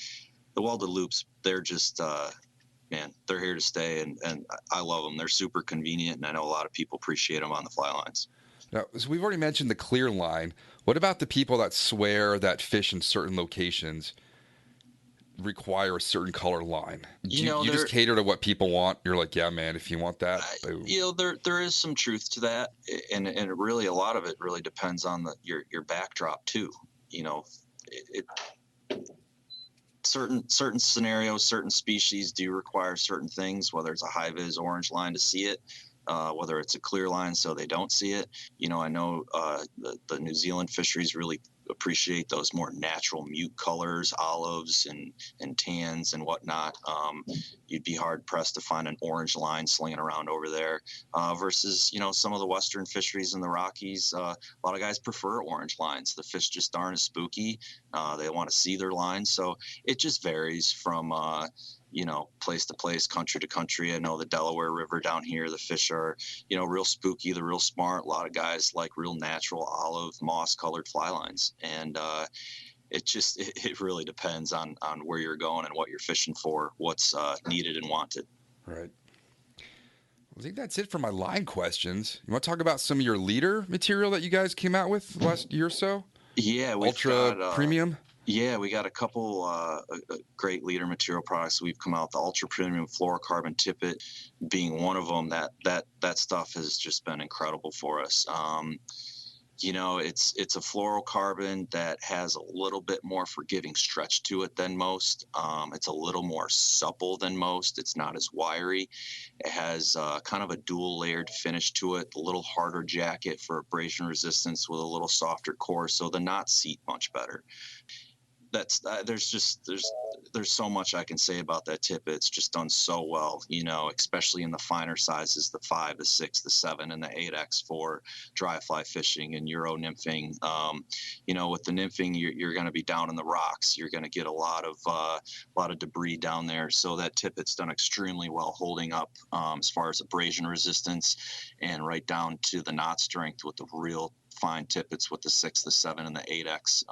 [SPEAKER 4] the welded loops, they're just they're here to stay, and I love them. They're super convenient, and I know a lot of people appreciate them on the fly lines.
[SPEAKER 2] Now, so we've already mentioned the clear line. What about the people that swear that fish in certain locations require a certain color line? You just cater to what people want. You're like, yeah, man, if you want that, boom.
[SPEAKER 4] There is some truth to that, and it really, a lot of it really depends on your backdrop too. Certain scenarios, certain species do require certain things, whether it's a high vis orange line to see it, whether it's a clear line so they don't see it. I know the New Zealand fisheries really appreciate those more natural mute colors, olives and tans and whatnot. You'd be hard pressed to find an orange line slinging around over there versus some of the western fisheries in the Rockies. A lot of guys prefer orange lines. The fish just aren't as spooky. They want to see their lines, so it just varies from place to place, country to country. I know the Delaware River down here, the fish are, real spooky. They're real smart. A lot of guys like real natural olive moss colored fly lines. And it really depends on where you're going and what you're fishing for, what's needed and wanted.
[SPEAKER 2] Right. I think that's it for my line questions. You want to talk about some of your leader material that you guys came out with the last year or so?
[SPEAKER 4] Yeah.
[SPEAKER 2] Ultra premium?
[SPEAKER 4] Yeah, we got a couple great leader material products we've come out. The ultra premium fluorocarbon tippet being one of them. That stuff has just been incredible for us. It's a fluorocarbon that has a little bit more forgiving stretch to it than most. It's a little more supple than most. It's not as wiry. It has kind of a dual layered finish to it, a little harder jacket for abrasion resistance with a little softer core, so the knots seat much better. There's so much I can say about that tip. It's just done so well, especially in the finer sizes, the 5, the 6, the 7, and the 8X for dry fly fishing and Euro nymphing. With the nymphing, you're going to be down in the rocks. You're going to get a lot of debris down there. So that tippet's done extremely well holding up as far as abrasion resistance and right down to the knot strength with the real fine tippets with the 6, the 7, and the 8X,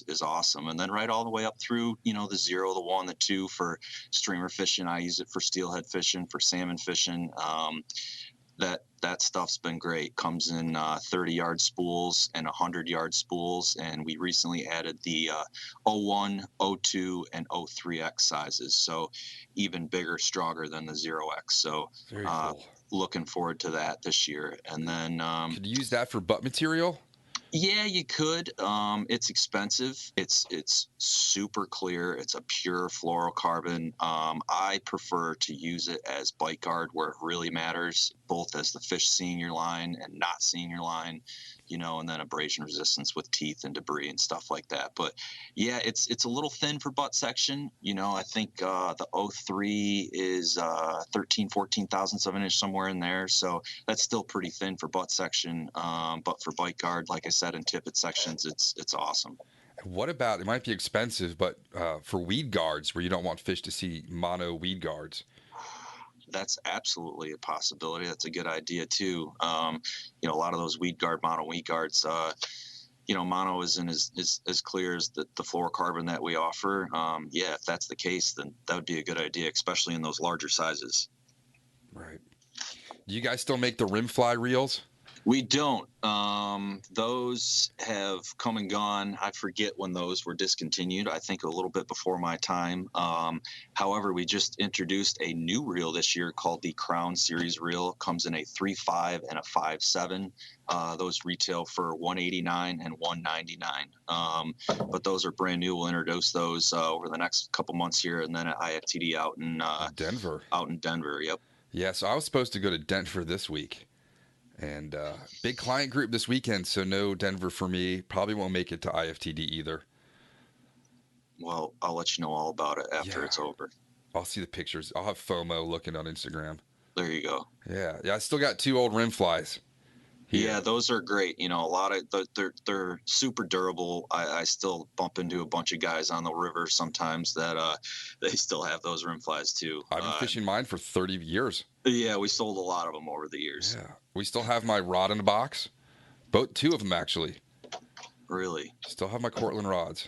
[SPEAKER 4] is awesome. And then right all the way up through, the 0, the 1, the 2 for streamer fishing. I use it for steelhead fishing, for salmon fishing. That stuff's been great. Comes in 30-yard spools and 100-yard spools, and we recently added the 01, 02, and 03X sizes, so even bigger, stronger than the 0X. So
[SPEAKER 2] Very cool.
[SPEAKER 4] Looking forward to that this year. And then
[SPEAKER 2] could you use that for butt material?
[SPEAKER 4] Yeah, you could. It's expensive. It's super clear. It's a pure fluorocarbon. I prefer to use it as bite guard where it really matters, both as the fish seeing your line and not seeing your line, and then abrasion resistance with teeth and debris and stuff like that. But yeah, it's a little thin for butt section. I think the 03 is 14 thousandths of an inch, somewhere in there. So that's still pretty thin for butt section. But for bite guard, like I said, in tippet sections, it's awesome.
[SPEAKER 2] What about, it might be expensive, but for weed guards where you don't want fish to see mono weed guards?
[SPEAKER 4] That's absolutely a possibility. That's a good idea too. A lot of those mono weed guards, mono isn't as clear as the fluorocarbon that we offer. Yeah, if that's the case, then that would be a good idea, especially in those larger sizes.
[SPEAKER 2] Right. Do you guys still make the rim fly reels?
[SPEAKER 4] We don't. Those have come and gone. I forget when those were discontinued. I think a little bit before my time. However, we just introduced a new reel this year called the Crown Series reel. It comes in a 3.5 and a 5.7. Those retail for $189 and $199. But those are brand new. We'll introduce those over the next couple months here, and then at IFTD out in
[SPEAKER 2] Denver.
[SPEAKER 4] Out in Denver, yep.
[SPEAKER 2] Yeah, so I was supposed to go to Denver this week. And big client group this weekend, so no Denver for me. Probably won't make it to IFTD either.
[SPEAKER 4] Well, I'll let you know all about it after it's over.
[SPEAKER 2] I'll see the pictures. I'll have FOMO looking on Instagram.
[SPEAKER 4] There you go.
[SPEAKER 2] Yeah, I still got 2 old rim flies.
[SPEAKER 4] Yeah, those are great. A lot of they're super durable. I still bump into a bunch of guys on the river sometimes that they still have those rim flies too.
[SPEAKER 2] I've been fishing mine for 30 years.
[SPEAKER 4] Yeah, we sold a lot of them over the years.
[SPEAKER 2] Yeah, we still have my rod in a box. Both 2 of them actually.
[SPEAKER 4] Really?
[SPEAKER 2] Still have my Cortland rods.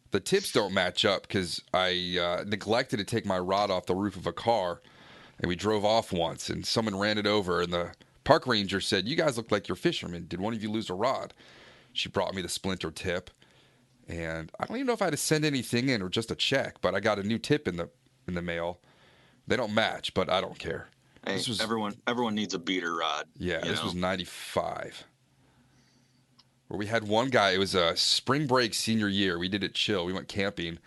[SPEAKER 2] The tips don't match up because I neglected to take my rod off the roof of a car, and we drove off once, and someone ran it over, and the park ranger said, "You guys look like you're fishermen. Did one of you lose a rod?" She brought me the splinter tip, and I don't even know if I had to send anything in or just a check, but I got a new tip in the mail. They don't match, but I don't care.
[SPEAKER 4] Hey, everyone needs a beater rod.
[SPEAKER 2] Yeah, this was 95. Where we had one guy, it was a spring break senior year. We did it chill. We went camping.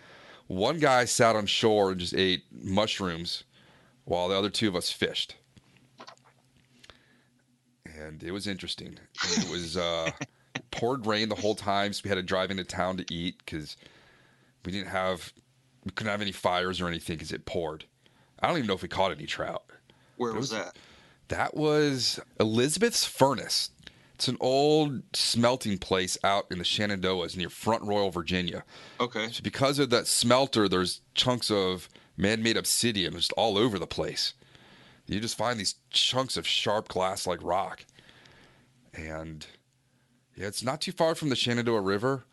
[SPEAKER 2] One guy sat on shore and just ate mushrooms while the other 2 of us fished. And it was interesting. And it was poured rain the whole time, so we had to drive into town to eat because we couldn't have any fires or anything because it poured. I don't even know if we caught any trout.
[SPEAKER 4] Where was that?
[SPEAKER 2] That was Elizabeth's Furnace. It's an old smelting place out in the Shenandoahs near Front Royal, Virginia.
[SPEAKER 4] Okay.
[SPEAKER 2] So because of that smelter, there's chunks of man-made obsidian just all over the place. You just find these chunks of sharp glass-like rock. And yeah, it's not too far from the Shenandoah River.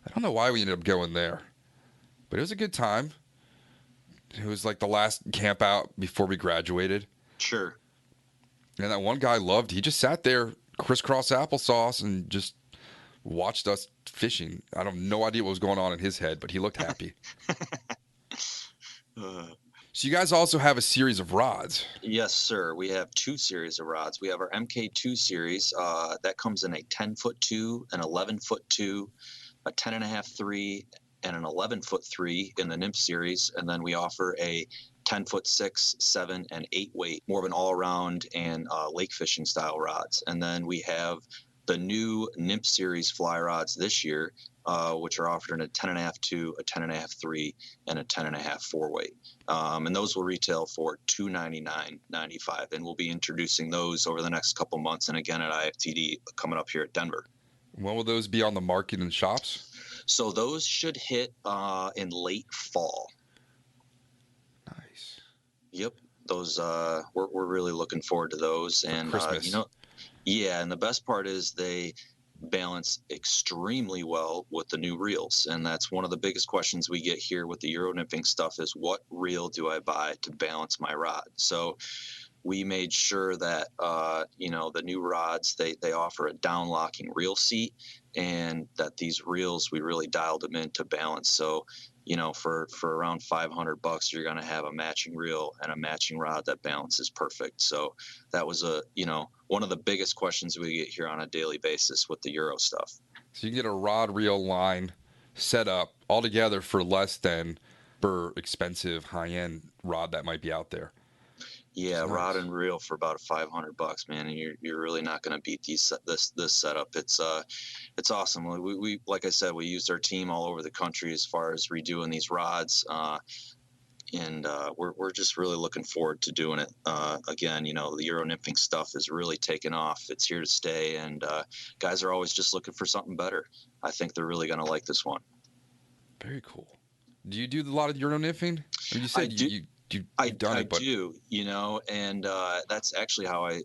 [SPEAKER 2] I don't know why we ended up going there, but it was a good time. It was like the last camp out before we graduated.
[SPEAKER 4] Sure.
[SPEAKER 2] And that one guy he just sat there, crisscross applesauce, and just watched us fishing. I have no idea what was going on in his head, but he looked happy. So you guys also have a series of rods.
[SPEAKER 4] Yes, sir. We have 2 series of rods. We have our MK2 series. That comes in a 10-foot 2, an 11-foot 2, a 10.5 3, and an 11-foot 3 in the Nymph series. And then we offer a 10-foot 6, 7, and 8 weight, more of an all-around and lake fishing style rods. And then we have the new Nymph series fly rods this year, which are offered in a 10.5 2, a 10.5 3, and a 10.5 4 weight. And those will retail for $299.95. And we'll be introducing those over the next couple months. And again at IFTD coming up here at Denver.
[SPEAKER 2] When will those be on the market in shops?
[SPEAKER 4] So those should hit in late fall.
[SPEAKER 2] Nice.
[SPEAKER 4] Yep. Those we're really looking forward to those. And
[SPEAKER 2] Christmas.
[SPEAKER 4] Yeah, and the best part is they balance extremely well with the new reels, and that's one of the biggest questions we get here with the Euro nymphing stuff is what reel do I buy to balance my rod? So we made sure that the new rods they offer a down locking reel seat, and that these reels we really dialed them in to balance. So for around $500 you're going to have a matching reel and a matching rod that balances perfect. So that was one of the biggest questions we get here on a daily basis with the Euro stuff.
[SPEAKER 2] So you can get a rod reel line set up all together for less than per expensive high-end rod that might be out there.
[SPEAKER 4] Yeah,
[SPEAKER 2] Nice.
[SPEAKER 4] Rod and reel for about $500, man, and you're really not going to beat this setup. It's awesome. We like I said, we used our team all over the country as far as redoing these rods, and we're just really looking forward to doing it. Again, the Euro nymphing stuff is really taking off. It's here to stay, and guys are always just looking for something better. I think they're really going to like this one.
[SPEAKER 2] Very cool. Do you do a lot of Euro nymphing? I mean, you said
[SPEAKER 4] I do, and that's actually how I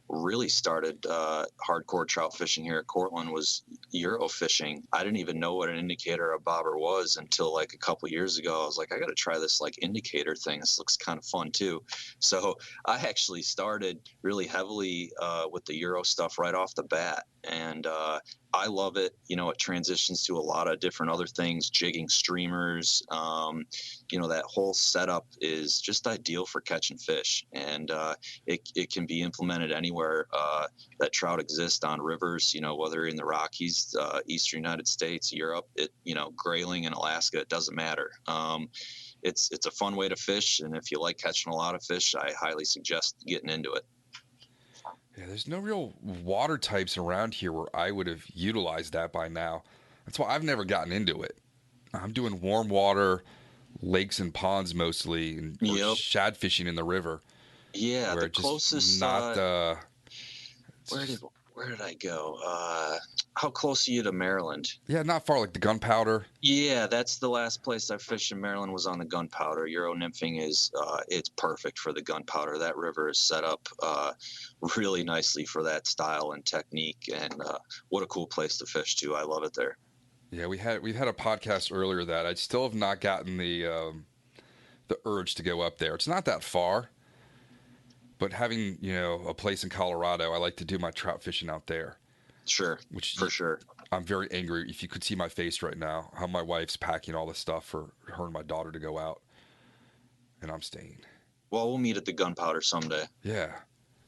[SPEAKER 4] really started hardcore trout fishing here at Cortland was Euro fishing. I didn't even know what an indicator or a bobber was until like a couple years ago. I was like, I got to try this like indicator thing. This looks kind of fun too. So I actually started really heavily with the Euro stuff right off the bat, and I love it. It transitions to a lot of different other things, jigging streamers. That whole setup is just ideal for catching fish, and it can be implemented anywhere that trout exist on rivers, whether in the Rockies, Eastern United States, Europe, grayling in Alaska, it doesn't matter. It's a fun way to fish, and if you like catching a lot of fish, I highly suggest getting into it.
[SPEAKER 2] Yeah, there's no real water types around here where I would have utilized that by now. That's why I've never gotten into it. I'm doing warm water, lakes and ponds mostly, or shad fishing in the river.
[SPEAKER 4] Yeah, the closest. Where did I go? How close are you to Maryland?
[SPEAKER 2] Yeah, not far, like the Gunpowder.
[SPEAKER 4] Yeah, that's the last place I fished in Maryland was on the Gunpowder. Euro nymphing is it's perfect for the Gunpowder. That river is set up really nicely for that style and technique, and what a cool place to fish too. I love it there.
[SPEAKER 2] Yeah, we've had a podcast earlier that I still have not gotten the urge to go up there. It's not that far, but having a place in Colorado, I like to do my trout fishing out there.
[SPEAKER 4] Sure, for sure.
[SPEAKER 2] I'm very angry. If you could see my face right now, how my wife's packing all the stuff for her and my daughter to go out, and I'm staying.
[SPEAKER 4] Well, we'll meet at the Gunpowder someday.
[SPEAKER 2] Yeah,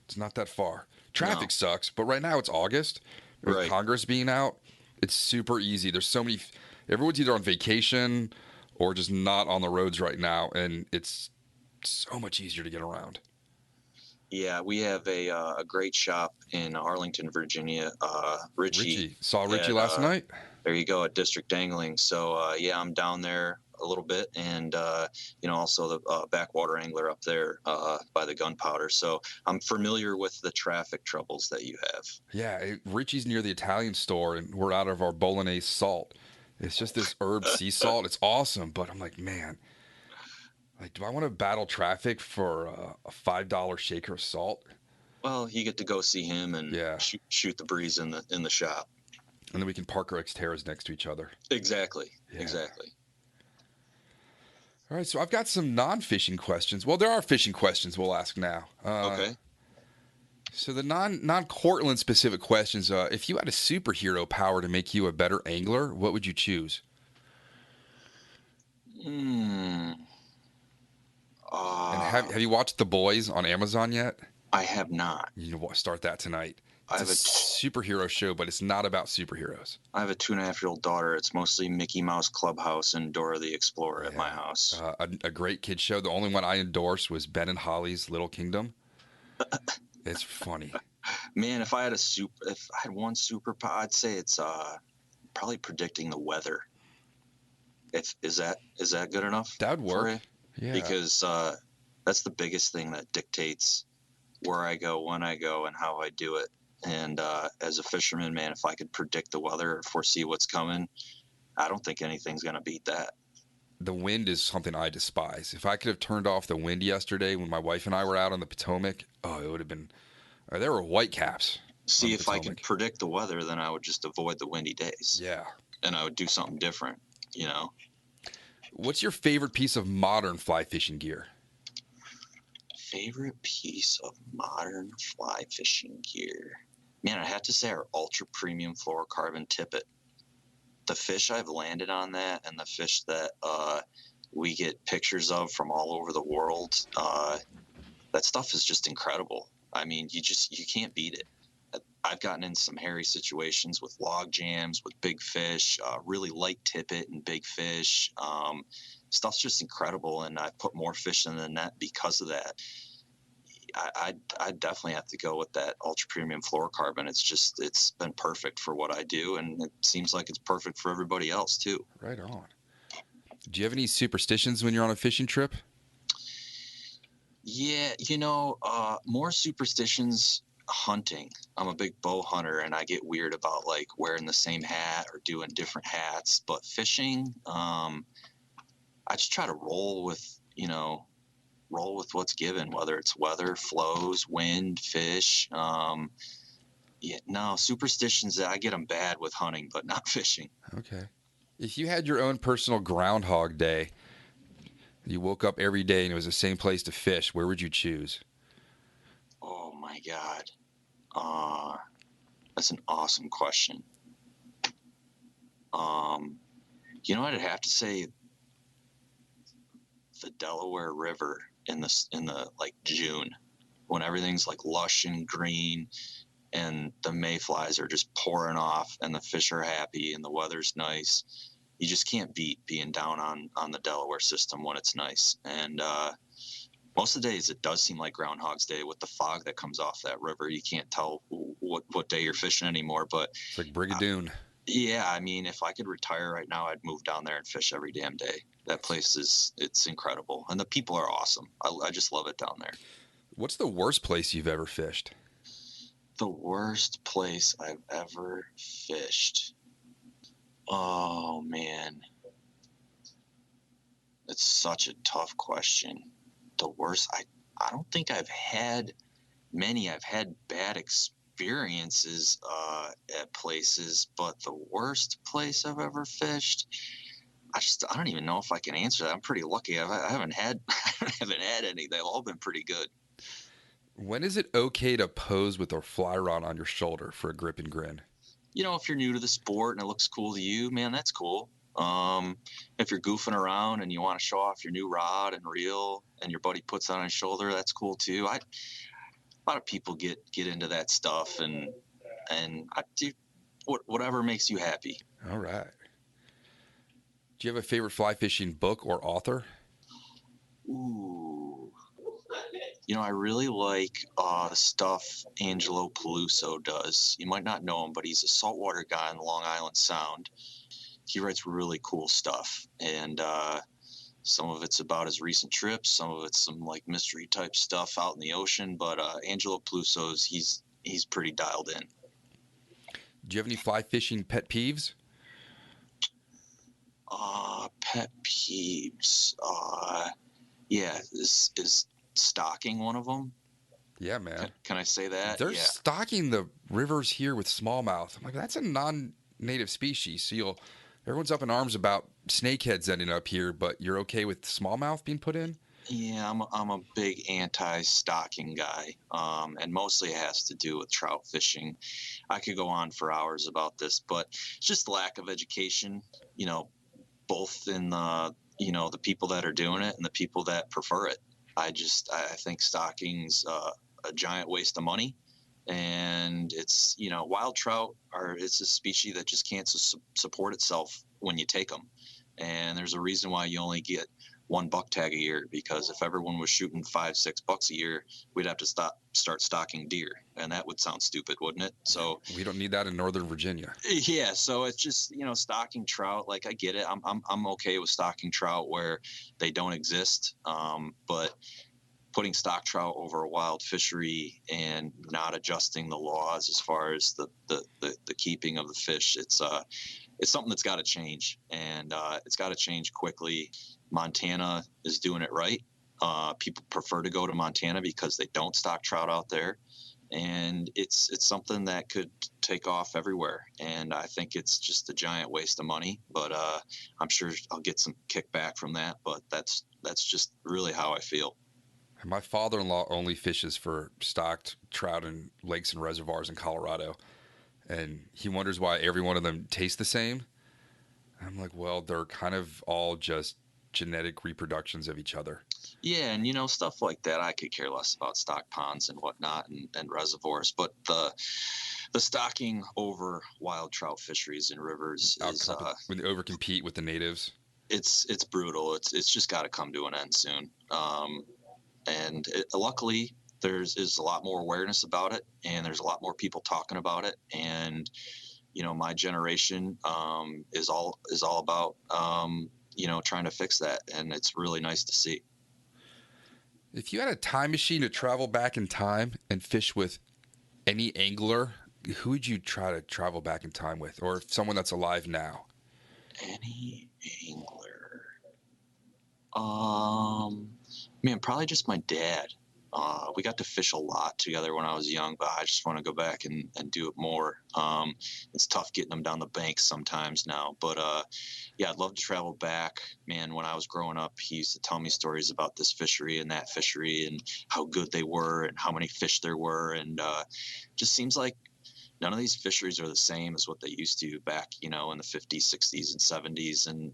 [SPEAKER 2] it's not that far. Traffic sucks, but right now it's August. With Congress being out, it's super easy. There's so many. Everyone's either on vacation or just not on the roads right now, and it's so much easier to get around.
[SPEAKER 4] Yeah, we have a great shop in Arlington, Virginia. Richie.
[SPEAKER 2] Saw Richie last night.
[SPEAKER 4] There you go, at District Angling. So, I'm down there a little bit, and, also the backwater angler up there by the Gunpowder. So I'm familiar with the traffic troubles that you have.
[SPEAKER 2] Yeah, Richie's near the Italian store, and we're out of our bolognese salt. It's just this herb sea salt. It's awesome, but I'm like, man. Like, do I want to battle traffic for a $5 shaker of salt?
[SPEAKER 4] Well, you get to go see him and shoot the breeze in the shop.
[SPEAKER 2] And then we can park our Xterras next to each other.
[SPEAKER 4] Exactly. Yeah. Exactly.
[SPEAKER 2] All right, so I've got some non-fishing questions. Well, there are fishing questions we'll ask now.
[SPEAKER 4] Okay.
[SPEAKER 2] So the non Cortland specific questions. If you had a superhero power to make you a better angler, what would you choose? And have you watched The Boys on Amazon yet?
[SPEAKER 4] I have not.
[SPEAKER 2] You know, start that tonight. It's a superhero show, but it's not about superheroes.
[SPEAKER 4] I have a 2.5-year-old daughter. It's mostly Mickey Mouse Clubhouse and Dora the Explorer at my house.
[SPEAKER 2] A great kid show. The only one I endorsed was Ben and Holly's Little Kingdom. It's funny.
[SPEAKER 4] Man, if I had one superpower, I'd say it's probably predicting the weather. Is that good enough?
[SPEAKER 2] That would work. Yeah.
[SPEAKER 4] Because that's the biggest thing that dictates where I go, when I go, and how I do it. And as a fisherman, man, if I could predict the weather or foresee what's coming, I don't think anything's going to beat that.
[SPEAKER 2] The wind is something I despise. If I could have turned off the wind yesterday when my wife and I were out on the Potomac, it would have been. There were white caps.
[SPEAKER 4] See, if I could predict the weather, then I would just avoid the windy days.
[SPEAKER 2] Yeah.
[SPEAKER 4] And I would do something different, you know.
[SPEAKER 2] What's your favorite piece of modern fly fishing gear?
[SPEAKER 4] Favorite piece of modern fly fishing gear? Man, I have to say our ultra premium fluorocarbon tippet. The fish I've landed on that and the fish that we get pictures of from all over the world, that stuff is just incredible. I mean, you can't beat it. I've gotten in some hairy situations with log jams, with big fish, really light tippet and big fish. Stuff's just incredible, and I've put more fish in the net because of that. I definitely have to go with that ultra premium fluorocarbon. It's been perfect for what I do, and it seems like it's perfect for everybody else too.
[SPEAKER 2] Right on. Do you have any superstitions when you're on a fishing trip?
[SPEAKER 4] Yeah, more superstitions hunting. I'm a big bow hunter, and I get weird about like wearing the same hat or doing different hats. But fishing, I just try to roll with what's given, whether it's weather, flows, wind, fish. Superstitions, I get them bad with hunting, but not fishing.
[SPEAKER 2] Okay. If you had your own personal Groundhog Day, you woke up every day and it was the same place to fish, where would you choose?
[SPEAKER 4] Oh my God. That's an awesome question. I'd have to say the Delaware River in the like June, when everything's like lush and green and the mayflies are just pouring off and the fish are happy and the weather's nice. You just can't beat being down on the Delaware system when it's nice. And most of the days it does seem like Groundhog's Day with the fog that comes off that river. You can't tell what day you're fishing anymore. But
[SPEAKER 2] it's like Brigadoon.
[SPEAKER 4] Yeah, I mean, if I could retire right now, I'd move down there and fish every damn day. That place it's incredible. And the people are awesome. I just love it down there.
[SPEAKER 2] What's the worst place you've ever fished?
[SPEAKER 4] The worst place I've ever fished. Oh, man. It's such a tough question. The worst, I don't think I've had many. I've had bad experiences at places, but the worst place I've ever fished, I don't even know if I can answer that. I'm pretty lucky. I haven't had any. They've all been pretty good.
[SPEAKER 2] When is it okay to pose with a fly rod on your shoulder for a grip and grin?
[SPEAKER 4] If you're new to the sport and it looks cool to you, man, that's cool. If you're goofing around and you want to show off your new rod and reel and your buddy puts it on his shoulder, that's cool too. A lot of people get into that stuff, and I do whatever makes you happy.
[SPEAKER 2] All right. Do you have a favorite fly fishing book or author?
[SPEAKER 4] Ooh. I really like the stuff Angelo Peluso does. You might not know him, but he's a saltwater guy in Long Island Sound. He writes really cool stuff, and some of it's about his recent trips, some of it's some like mystery type stuff out in the ocean. But Angelo Peluso's he's pretty dialed in.
[SPEAKER 2] Do you have any fly fishing pet peeves?
[SPEAKER 4] Pet peeves. Yeah, is stocking one of them?
[SPEAKER 2] Yeah, man.
[SPEAKER 4] Can I say that?
[SPEAKER 2] They're stocking the rivers here with smallmouth. I'm like, that's a non-native species. So everyone's up in arms about snakeheads ending up here, but you're okay with smallmouth being put in?
[SPEAKER 4] Yeah, I'm a big anti-stocking guy, and mostly it has to do with trout fishing. I could go on for hours about this, but it's just lack of education, you know, both in the, the people that are doing it and the people that prefer it. I think stocking's a giant waste of money, and it's, wild trout it's a species that just can't support itself when you take them, and there's a reason why you only get one buck tag a year, because if everyone was shooting 5-6 bucks a year, we'd have to start stocking deer, and that would sound stupid, wouldn't it? So
[SPEAKER 2] We don't need that in Northern Virginia.
[SPEAKER 4] yeah, so it's just, stocking trout. Like, I get it. I'm okay with stocking trout where they don't exist. But putting stock trout over a wild fishery and not adjusting the laws as far as the keeping of the fish, it's something that's got to change, and it's got to change quickly. Montana is doing it right. People prefer to go to Montana because they don't stock trout out there, and it's something that could take off everywhere. And I think it's just a giant waste of money, but I'm sure I'll get some kickback from that. But that's just really how I feel.
[SPEAKER 2] My father-in-law only fishes for stocked trout in lakes and reservoirs in Colorado, and he wonders why every one of them tastes the same. I'm like, well, they're kind of all just genetic reproductions of each other.
[SPEAKER 4] Yeah, and stuff like that, I could care less about stock ponds and whatnot, and reservoirs. But the stocking over wild trout fisheries and rivers is
[SPEAKER 2] When they overcompete with the natives.
[SPEAKER 4] it's brutal. It's just got to come to an end soon. And luckily, is a lot more awareness about it, and there's a lot more people talking about it. And my generation is all about trying to fix that, and it's really nice to see.
[SPEAKER 2] If you had a time machine to travel back in time and fish with any angler, who would you try to travel back in time with, or someone that's alive now?
[SPEAKER 4] Any angler? Man, probably just my dad. We got to fish a lot together when I was young, but I just want to go back and do it more. It's tough getting them down the banks sometimes now, but yeah, I'd love to travel back. Man, when I was growing up, he used to tell me stories about this fishery and that fishery and how good they were and how many fish there were. And just seems like none of these fisheries are the same as what they used to back, in the 50s, 60s, and 70s. And,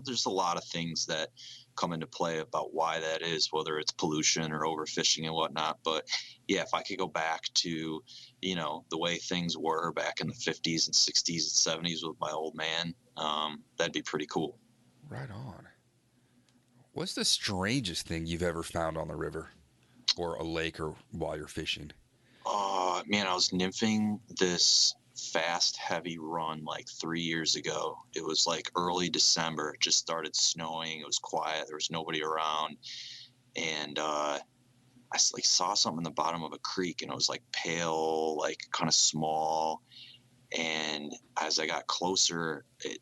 [SPEAKER 4] there's a lot of things that come into play about why that is, whether it's pollution or overfishing and whatnot. But yeah, if I could go back to, the way things were back in the 50s and 60s and 70s with my old man, that'd be pretty cool.
[SPEAKER 2] Right on. What's the strangest thing you've ever found on the river or a lake or while you're fishing?
[SPEAKER 4] Man, I was nymphing this fast, heavy run like 3 years ago. It was like early December. It just started snowing. It was quiet. There was nobody around. And I like saw something in the bottom of a creek, and it was like pale, like kind of small. And as I got closer, it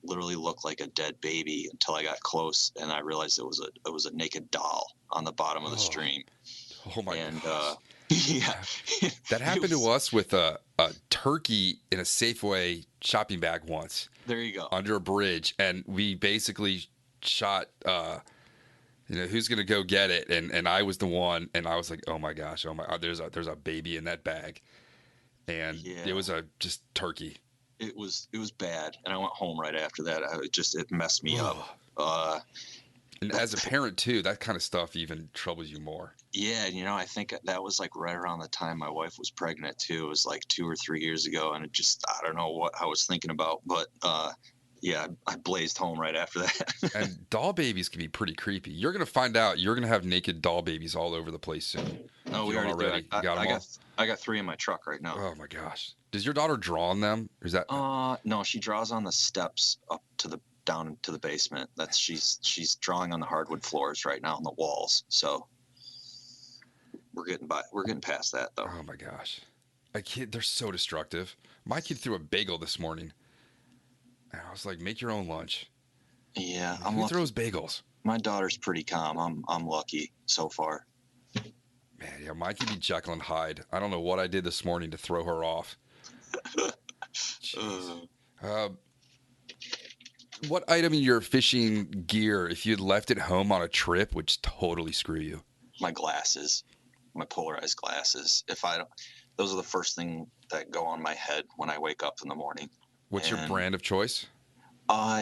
[SPEAKER 4] literally looked like a dead baby until I got close, and I realized it was a naked doll on the bottom of the stream.
[SPEAKER 2] Oh my
[SPEAKER 4] And
[SPEAKER 2] gosh.
[SPEAKER 4] yeah,
[SPEAKER 2] That happened to us with a turkey in a Safeway shopping bag once.
[SPEAKER 4] There you go.
[SPEAKER 2] Under a bridge, and we basically shot who's gonna go get it, and I was the one, and I was like, oh my gosh, there's a baby in that bag, and it was a just turkey.
[SPEAKER 4] It was bad, and I went home right after that. It messed me up.
[SPEAKER 2] And as a parent too, that kind of stuff even troubles you more.
[SPEAKER 4] Yeah, I think that was like right around the time my wife was pregnant too. It was like 2 or 3 years ago, and I don't know what I was thinking about, but yeah, I blazed home right after that.
[SPEAKER 2] And doll babies can be pretty creepy. You're gonna find out you're gonna have naked doll babies all over the place soon.
[SPEAKER 4] No, we already do.
[SPEAKER 2] You got them all?
[SPEAKER 4] I got 3 in my truck right now.
[SPEAKER 2] Oh my gosh! Does your daughter draw on them? Or is that?
[SPEAKER 4] No, she draws on the steps up to down to the basement. She's drawing on the hardwood floors right now on the walls. So we're getting past that though.
[SPEAKER 2] Oh my gosh. They're so destructive. My kid threw a bagel this morning. And I was like, make your own lunch.
[SPEAKER 4] Yeah,
[SPEAKER 2] Who throws bagels?
[SPEAKER 4] My daughter's pretty calm. I'm lucky so far.
[SPEAKER 2] Man, yeah, mine could be Jekyll and Hyde. I don't know what I did this morning to throw her off. What item in your fishing gear, if you'd left it home on a trip, would totally screw you?
[SPEAKER 4] My glasses, my polarized glasses. If I don't, those are the first thing that go on my head when I wake up in the morning.
[SPEAKER 2] What's your
[SPEAKER 4] And,
[SPEAKER 2] brand of choice?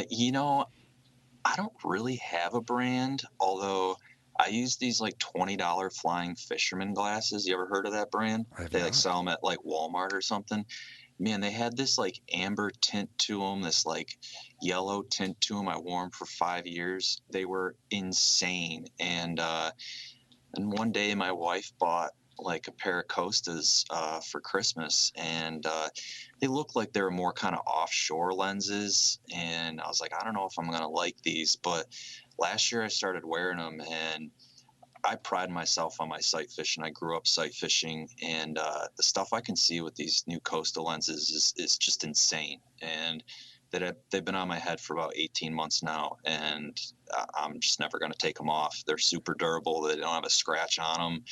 [SPEAKER 4] you know, I don't really have a brand, although I use these like $20 Flying Fisherman glasses. You ever heard of that brand?
[SPEAKER 2] I have
[SPEAKER 4] They like
[SPEAKER 2] not.
[SPEAKER 4] sell them at like Walmart or something. Man, they had this like amber tint to them, this like yellow tint to them. I wore them for 5 years. They were insane. And one day my wife bought like a pair of Costas for Christmas, and they looked like they were more kind of offshore lenses. And I was like, I don't know if I'm gonna like these, but last year I started wearing them, and I pride myself on my sight fishing. I grew up sight fishing, and the stuff I can see with these new Costa lenses is just insane. And they've been on my head for about 18 months now, and I'm just never going to take them off. They're super durable. They don't have a scratch on them.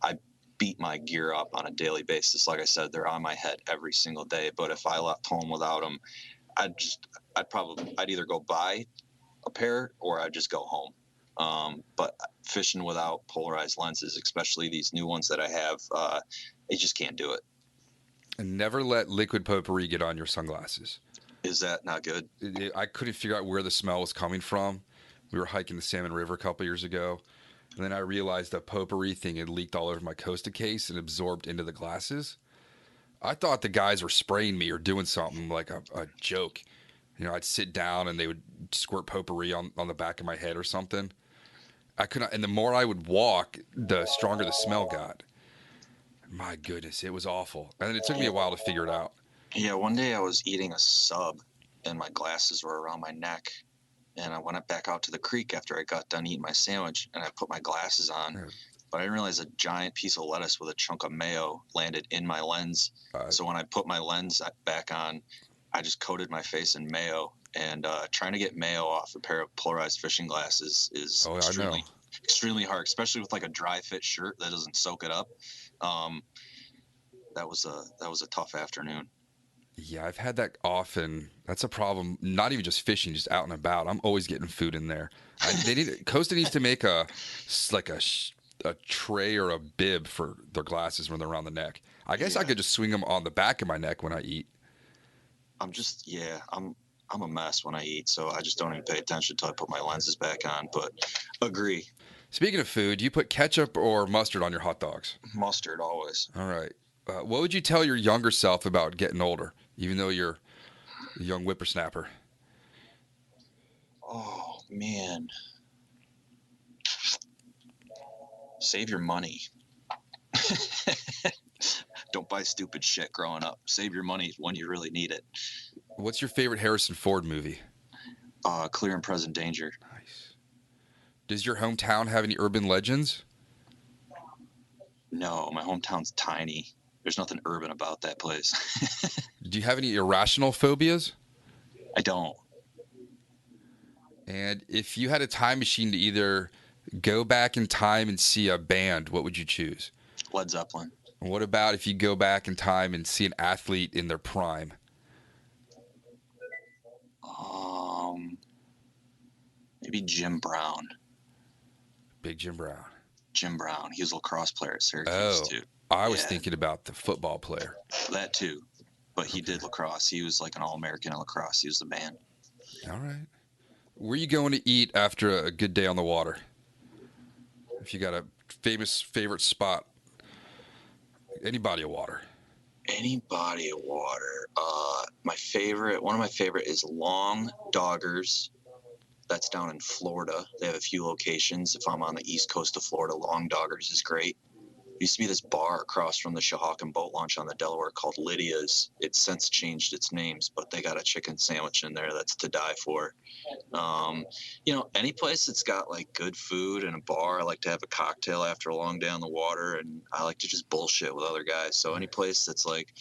[SPEAKER 4] I beat my gear up on a daily basis. Like I said, they're on my head every single day. But if I left home without them, I'd either go buy a pair or I'd just go home. But fishing without polarized lenses, especially these new ones that I have, I just can't do it.
[SPEAKER 2] And never let liquid potpourri get on your sunglasses.
[SPEAKER 4] Is that not good?
[SPEAKER 2] I couldn't figure out where the smell was coming from. We were hiking the Salmon River a couple years ago, and then I realized the potpourri thing had leaked all over my Costa case and absorbed into the glasses. I thought the guys were spraying me or doing something like a joke. You know, I'd sit down and they would squirt potpourri on the back of my head or something. I couldn't, and the more I would walk, the stronger the smell got. My goodness, it was awful. And it took me a while to figure it out.
[SPEAKER 4] Yeah, one day I was eating a sub and my glasses were around my neck. And I went back out to the creek after I got done eating my sandwich, and I put my glasses on.
[SPEAKER 2] Yeah.
[SPEAKER 4] But I didn't realize a giant piece of lettuce with a chunk of mayo landed in my lens. So when I put my lens back on, I just coated my face in mayo. And trying to get mayo off a pair of polarized fishing glasses is extremely hard, especially with like a dry fit shirt that doesn't soak it up. That was a tough afternoon.
[SPEAKER 2] Yeah, I've had that often. That's a problem. Not even just fishing, just out and about. I'm always getting food in there. Costa needs to make a tray or a bib for their glasses when they're around the neck. I guess I could just swing them on the back of my neck when I eat.
[SPEAKER 4] I'm a mess when I eat, so I just don't even pay attention until I put my lenses back on. But agree.
[SPEAKER 2] Speaking of food, do you put ketchup or mustard on your hot dogs?
[SPEAKER 4] Mustard always.
[SPEAKER 2] All right. What would you tell your younger self about getting older, even though you're a young whippersnapper?
[SPEAKER 4] Oh, man. Save your money. Don't buy stupid shit growing up. Save your money when you really need it.
[SPEAKER 2] What's your favorite Harrison Ford movie?
[SPEAKER 4] Clear and Present Danger.
[SPEAKER 2] Nice. Does your hometown have any urban legends?
[SPEAKER 4] No, my hometown's tiny. There's nothing urban about that place.
[SPEAKER 2] Do you have any irrational phobias?
[SPEAKER 4] I don't.
[SPEAKER 2] And if you had a time machine to either go back in time and see a band, what would you choose?
[SPEAKER 4] Led Zeppelin.
[SPEAKER 2] And what about if you go back in time and see an athlete in their prime?
[SPEAKER 4] Maybe Jim Brown.
[SPEAKER 2] Big Jim Brown.
[SPEAKER 4] Jim Brown. He was a lacrosse player at Syracuse, too.
[SPEAKER 2] I was thinking about the football player.
[SPEAKER 4] That, too. But he did lacrosse. He was like an All-American in lacrosse. He was the man.
[SPEAKER 2] All right. Where are you going to eat after a good day on the water? If you got a favorite spot, any body of water.
[SPEAKER 4] Any body of water. One of my favorite is Long Doggers. That's down in Florida. They have a few locations. If I'm on the east coast of Florida, Long Doggers is great. There used to be this bar across from the Shahawken boat launch on the Delaware called Lydia's. It's since changed its names, but they got a chicken sandwich in there that's to die for. Any place that's got like good food and a bar. I like to have a cocktail after a long day on the water, and I like to just bullshit with other guys. So any place that's like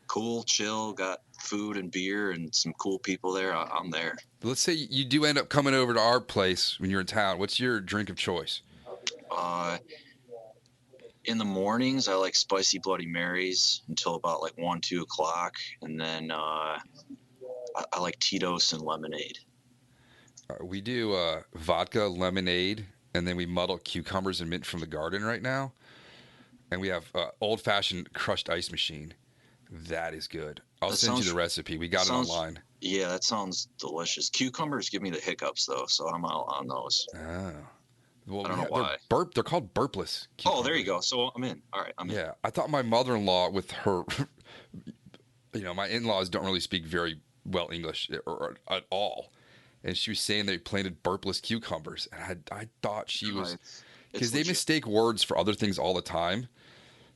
[SPEAKER 4] cool, chill, got food and beer and some cool people there, I'm there.
[SPEAKER 2] Let's say you do end up coming over to our place when you're in town. What's your drink of choice?
[SPEAKER 4] In the mornings, I like spicy Bloody Marys until about like 1, 2 o'clock. And then I like Tito's and lemonade.
[SPEAKER 2] We do vodka, lemonade, and then we muddle cucumbers and mint from the garden right now. And we have old-fashioned crushed ice machine. That is good. I'll send you the recipe. We got it online.
[SPEAKER 4] Yeah, that sounds delicious. Cucumbers give me the hiccups, though, so I'm out on those.
[SPEAKER 2] Oh. Well,
[SPEAKER 4] I don't know why.
[SPEAKER 2] They're called burpless cucumbers.
[SPEAKER 4] Oh, there you go. So I'm in. All right, I'm in.
[SPEAKER 2] Yeah, I thought my mother-in-law with her, my in-laws don't really speak very well English or at all. And she was saying they planted burpless cucumbers. And I thought she was, because they mistake words for other things all the time.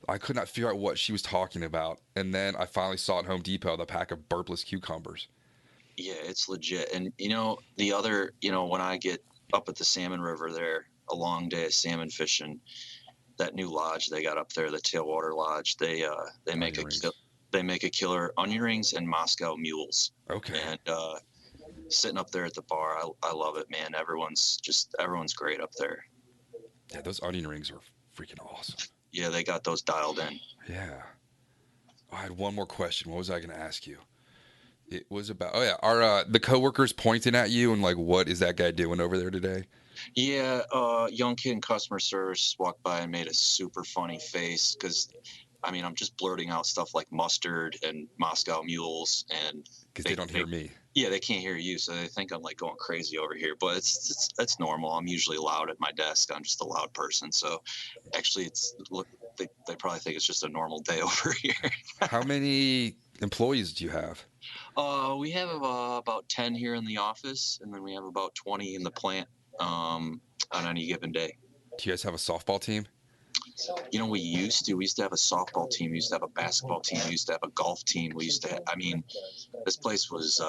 [SPEAKER 2] I could not figure out what she was talking about. And then I finally saw at Home Depot the pack of burpless cucumbers.
[SPEAKER 4] Yeah, it's legit. And, the other, when I get up at the Salmon River there, a long day of salmon fishing, that new lodge they got up there, the Tailwater Lodge, they make a killer onion rings and Moscow mules.
[SPEAKER 2] Okay.
[SPEAKER 4] And sitting up there at the bar, I love it, man. Everyone's great up there.
[SPEAKER 2] Yeah, those onion rings are freaking awesome.
[SPEAKER 4] Yeah, they got those dialed in.
[SPEAKER 2] Yeah. I had one more question. What was I going to ask you? It was about, are the coworkers pointing at you and like, what is that guy doing over there today?
[SPEAKER 4] Yeah, young kid in customer service walked by and made a super funny face because, I'm just blurting out stuff like mustard and Moscow mules, and
[SPEAKER 2] because they don't hear me.
[SPEAKER 4] Yeah, they can't hear you, so they think I'm like going crazy over here. But it's normal. I'm usually loud at my desk. I'm just a loud person. So actually, they probably think it's just a normal day over here.
[SPEAKER 2] How many employees do you have?
[SPEAKER 4] We have about 10 here in the office, and then we have about 20 in the plant on any given day.
[SPEAKER 2] Do you guys have a softball team?
[SPEAKER 4] We used to have a softball team. We used to have a basketball team. We used to have a golf team. We used to have, this place was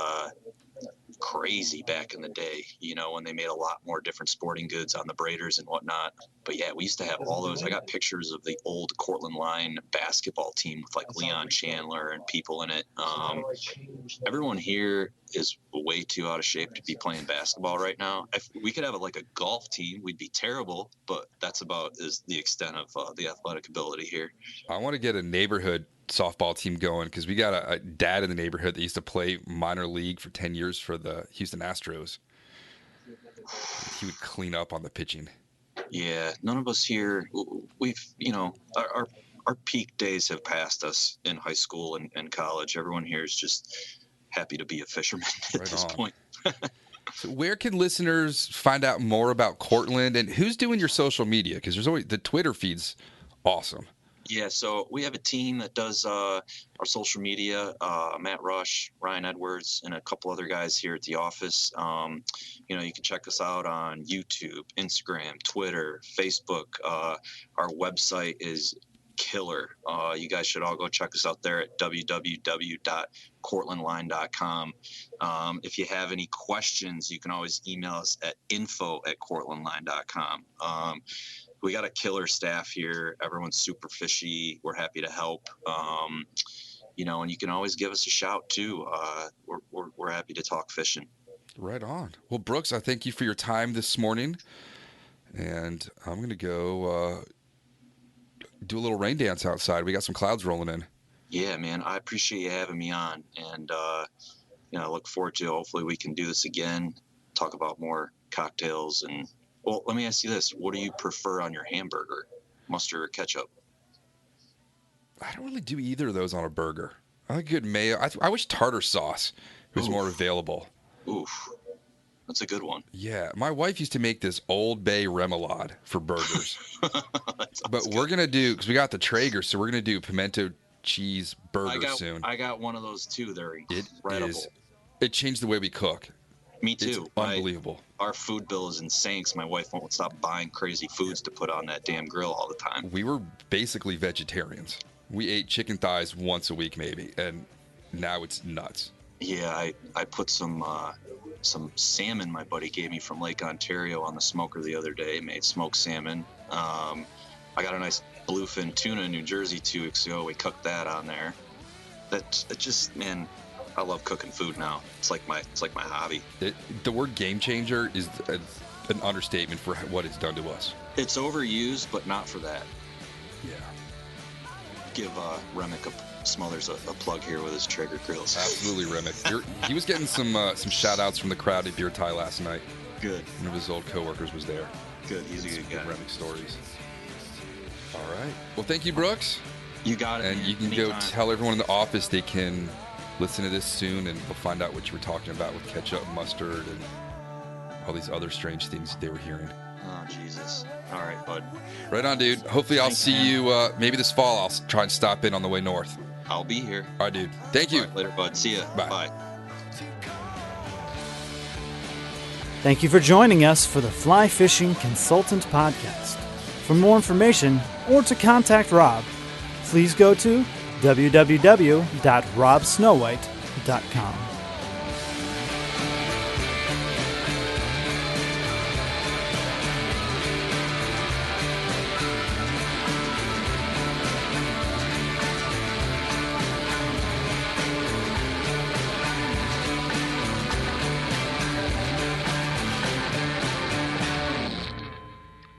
[SPEAKER 4] crazy back in the day, when they made a lot more different sporting goods on the braiders and whatnot. But yeah, we used to have all those. I got pictures of the old Cortland Line basketball team with like Leon Chandler and people in it. Everyone here is way too out of shape to be playing basketball right now. If we could have a golf team, we'd be terrible, but that's about is the extent of the athletic ability here.
[SPEAKER 2] I want to get a neighborhood softball team going because we got a dad in the neighborhood that used to play minor league for 10 years for the Houston Astros. He would clean up on the pitching.
[SPEAKER 4] Yeah, none of us here, we've, our peak days have passed us in high school and college. Everyone here is just happy to be a fisherman at this point.
[SPEAKER 2] So where can listeners find out more about Cortland, and who's doing your social media? Because there's always the Twitter feed's awesome.
[SPEAKER 4] Yeah, so we have a team that does our social media, Matt Rush, Ryan Edwards, and a couple other guys here at the office. You can check us out on YouTube, Instagram, Twitter, Facebook. Our website is killer. You guys should all go check us out there at www.cortlandline.com. If you have any questions, you can always email us at info@cortlandline.com. We got a killer staff here. Everyone's super fishy. We're happy to help. And you can always give us a shout too. We're happy to talk fishing.
[SPEAKER 2] Right on. Well, Brooks, I thank you for your time this morning, and I'm going to go do a little rain dance outside. We got some clouds rolling in.
[SPEAKER 4] Yeah, man. I appreciate you having me on, and I look forward to hopefully we can do this again, talk about more cocktails. And well, let me ask you this: what do you prefer on your hamburger, mustard or ketchup?
[SPEAKER 2] I don't really do either of those on a burger. I like good mayo. I wish tartar sauce was more available.
[SPEAKER 4] Oof. That's a good one.
[SPEAKER 2] Yeah. My wife used to make this Old Bay remoulade for burgers. But we're going to do, because we got the Traeger, so we're going to do pimento cheese burgers soon.
[SPEAKER 4] I got one of those too. They're incredible.
[SPEAKER 2] It changed the way we cook.
[SPEAKER 4] Me too.
[SPEAKER 2] It's unbelievable.
[SPEAKER 4] Our food bill is insane because my wife won't stop buying crazy foods to put on that damn grill all the time.
[SPEAKER 2] We were basically vegetarians. We ate chicken thighs once a week maybe, and now it's nuts.
[SPEAKER 4] Yeah, I put some salmon my buddy gave me from Lake Ontario on the smoker the other day. Made smoked salmon. I got a nice bluefin tuna in New Jersey 2 weeks ago. We cooked that on there. That just, man, I love cooking food now. It's like my hobby.
[SPEAKER 2] The word game changer is an understatement for what it's done to us.
[SPEAKER 4] It's overused, but not for that.
[SPEAKER 2] Yeah.
[SPEAKER 4] Give Remick a Smothers a plug here with his Traeger grills.
[SPEAKER 2] Absolutely, Remick. He was getting some shout outs from the crowd at Beer Tie last night.
[SPEAKER 4] Good.
[SPEAKER 2] One of his old coworkers was there.
[SPEAKER 4] Good. He's a good guy.
[SPEAKER 2] Remick stories. All right. Well, thank you, Brooks.
[SPEAKER 4] You got it.
[SPEAKER 2] And
[SPEAKER 4] man.
[SPEAKER 2] you can
[SPEAKER 4] Anytime.
[SPEAKER 2] go tell everyone in the office they can listen to this soon, and we'll find out what you were talking about with ketchup, mustard, and all these other strange things they were hearing.
[SPEAKER 4] Oh, Jesus. All right, bud.
[SPEAKER 2] Right on, dude. Hopefully I'll see you maybe this fall. I'll try and stop in on the way north.
[SPEAKER 4] I'll be here.
[SPEAKER 2] All right, dude. Thank you.
[SPEAKER 4] All right, later, bud. See ya.
[SPEAKER 2] Bye.
[SPEAKER 4] Bye.
[SPEAKER 1] Thank you for joining us for the Fly Fishing Consultant Podcast. For more information or to contact Rob, please go to www.robsnowhite.com.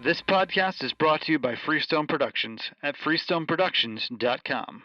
[SPEAKER 1] This podcast is brought to you by Freestone Productions at freestoneproductions.com.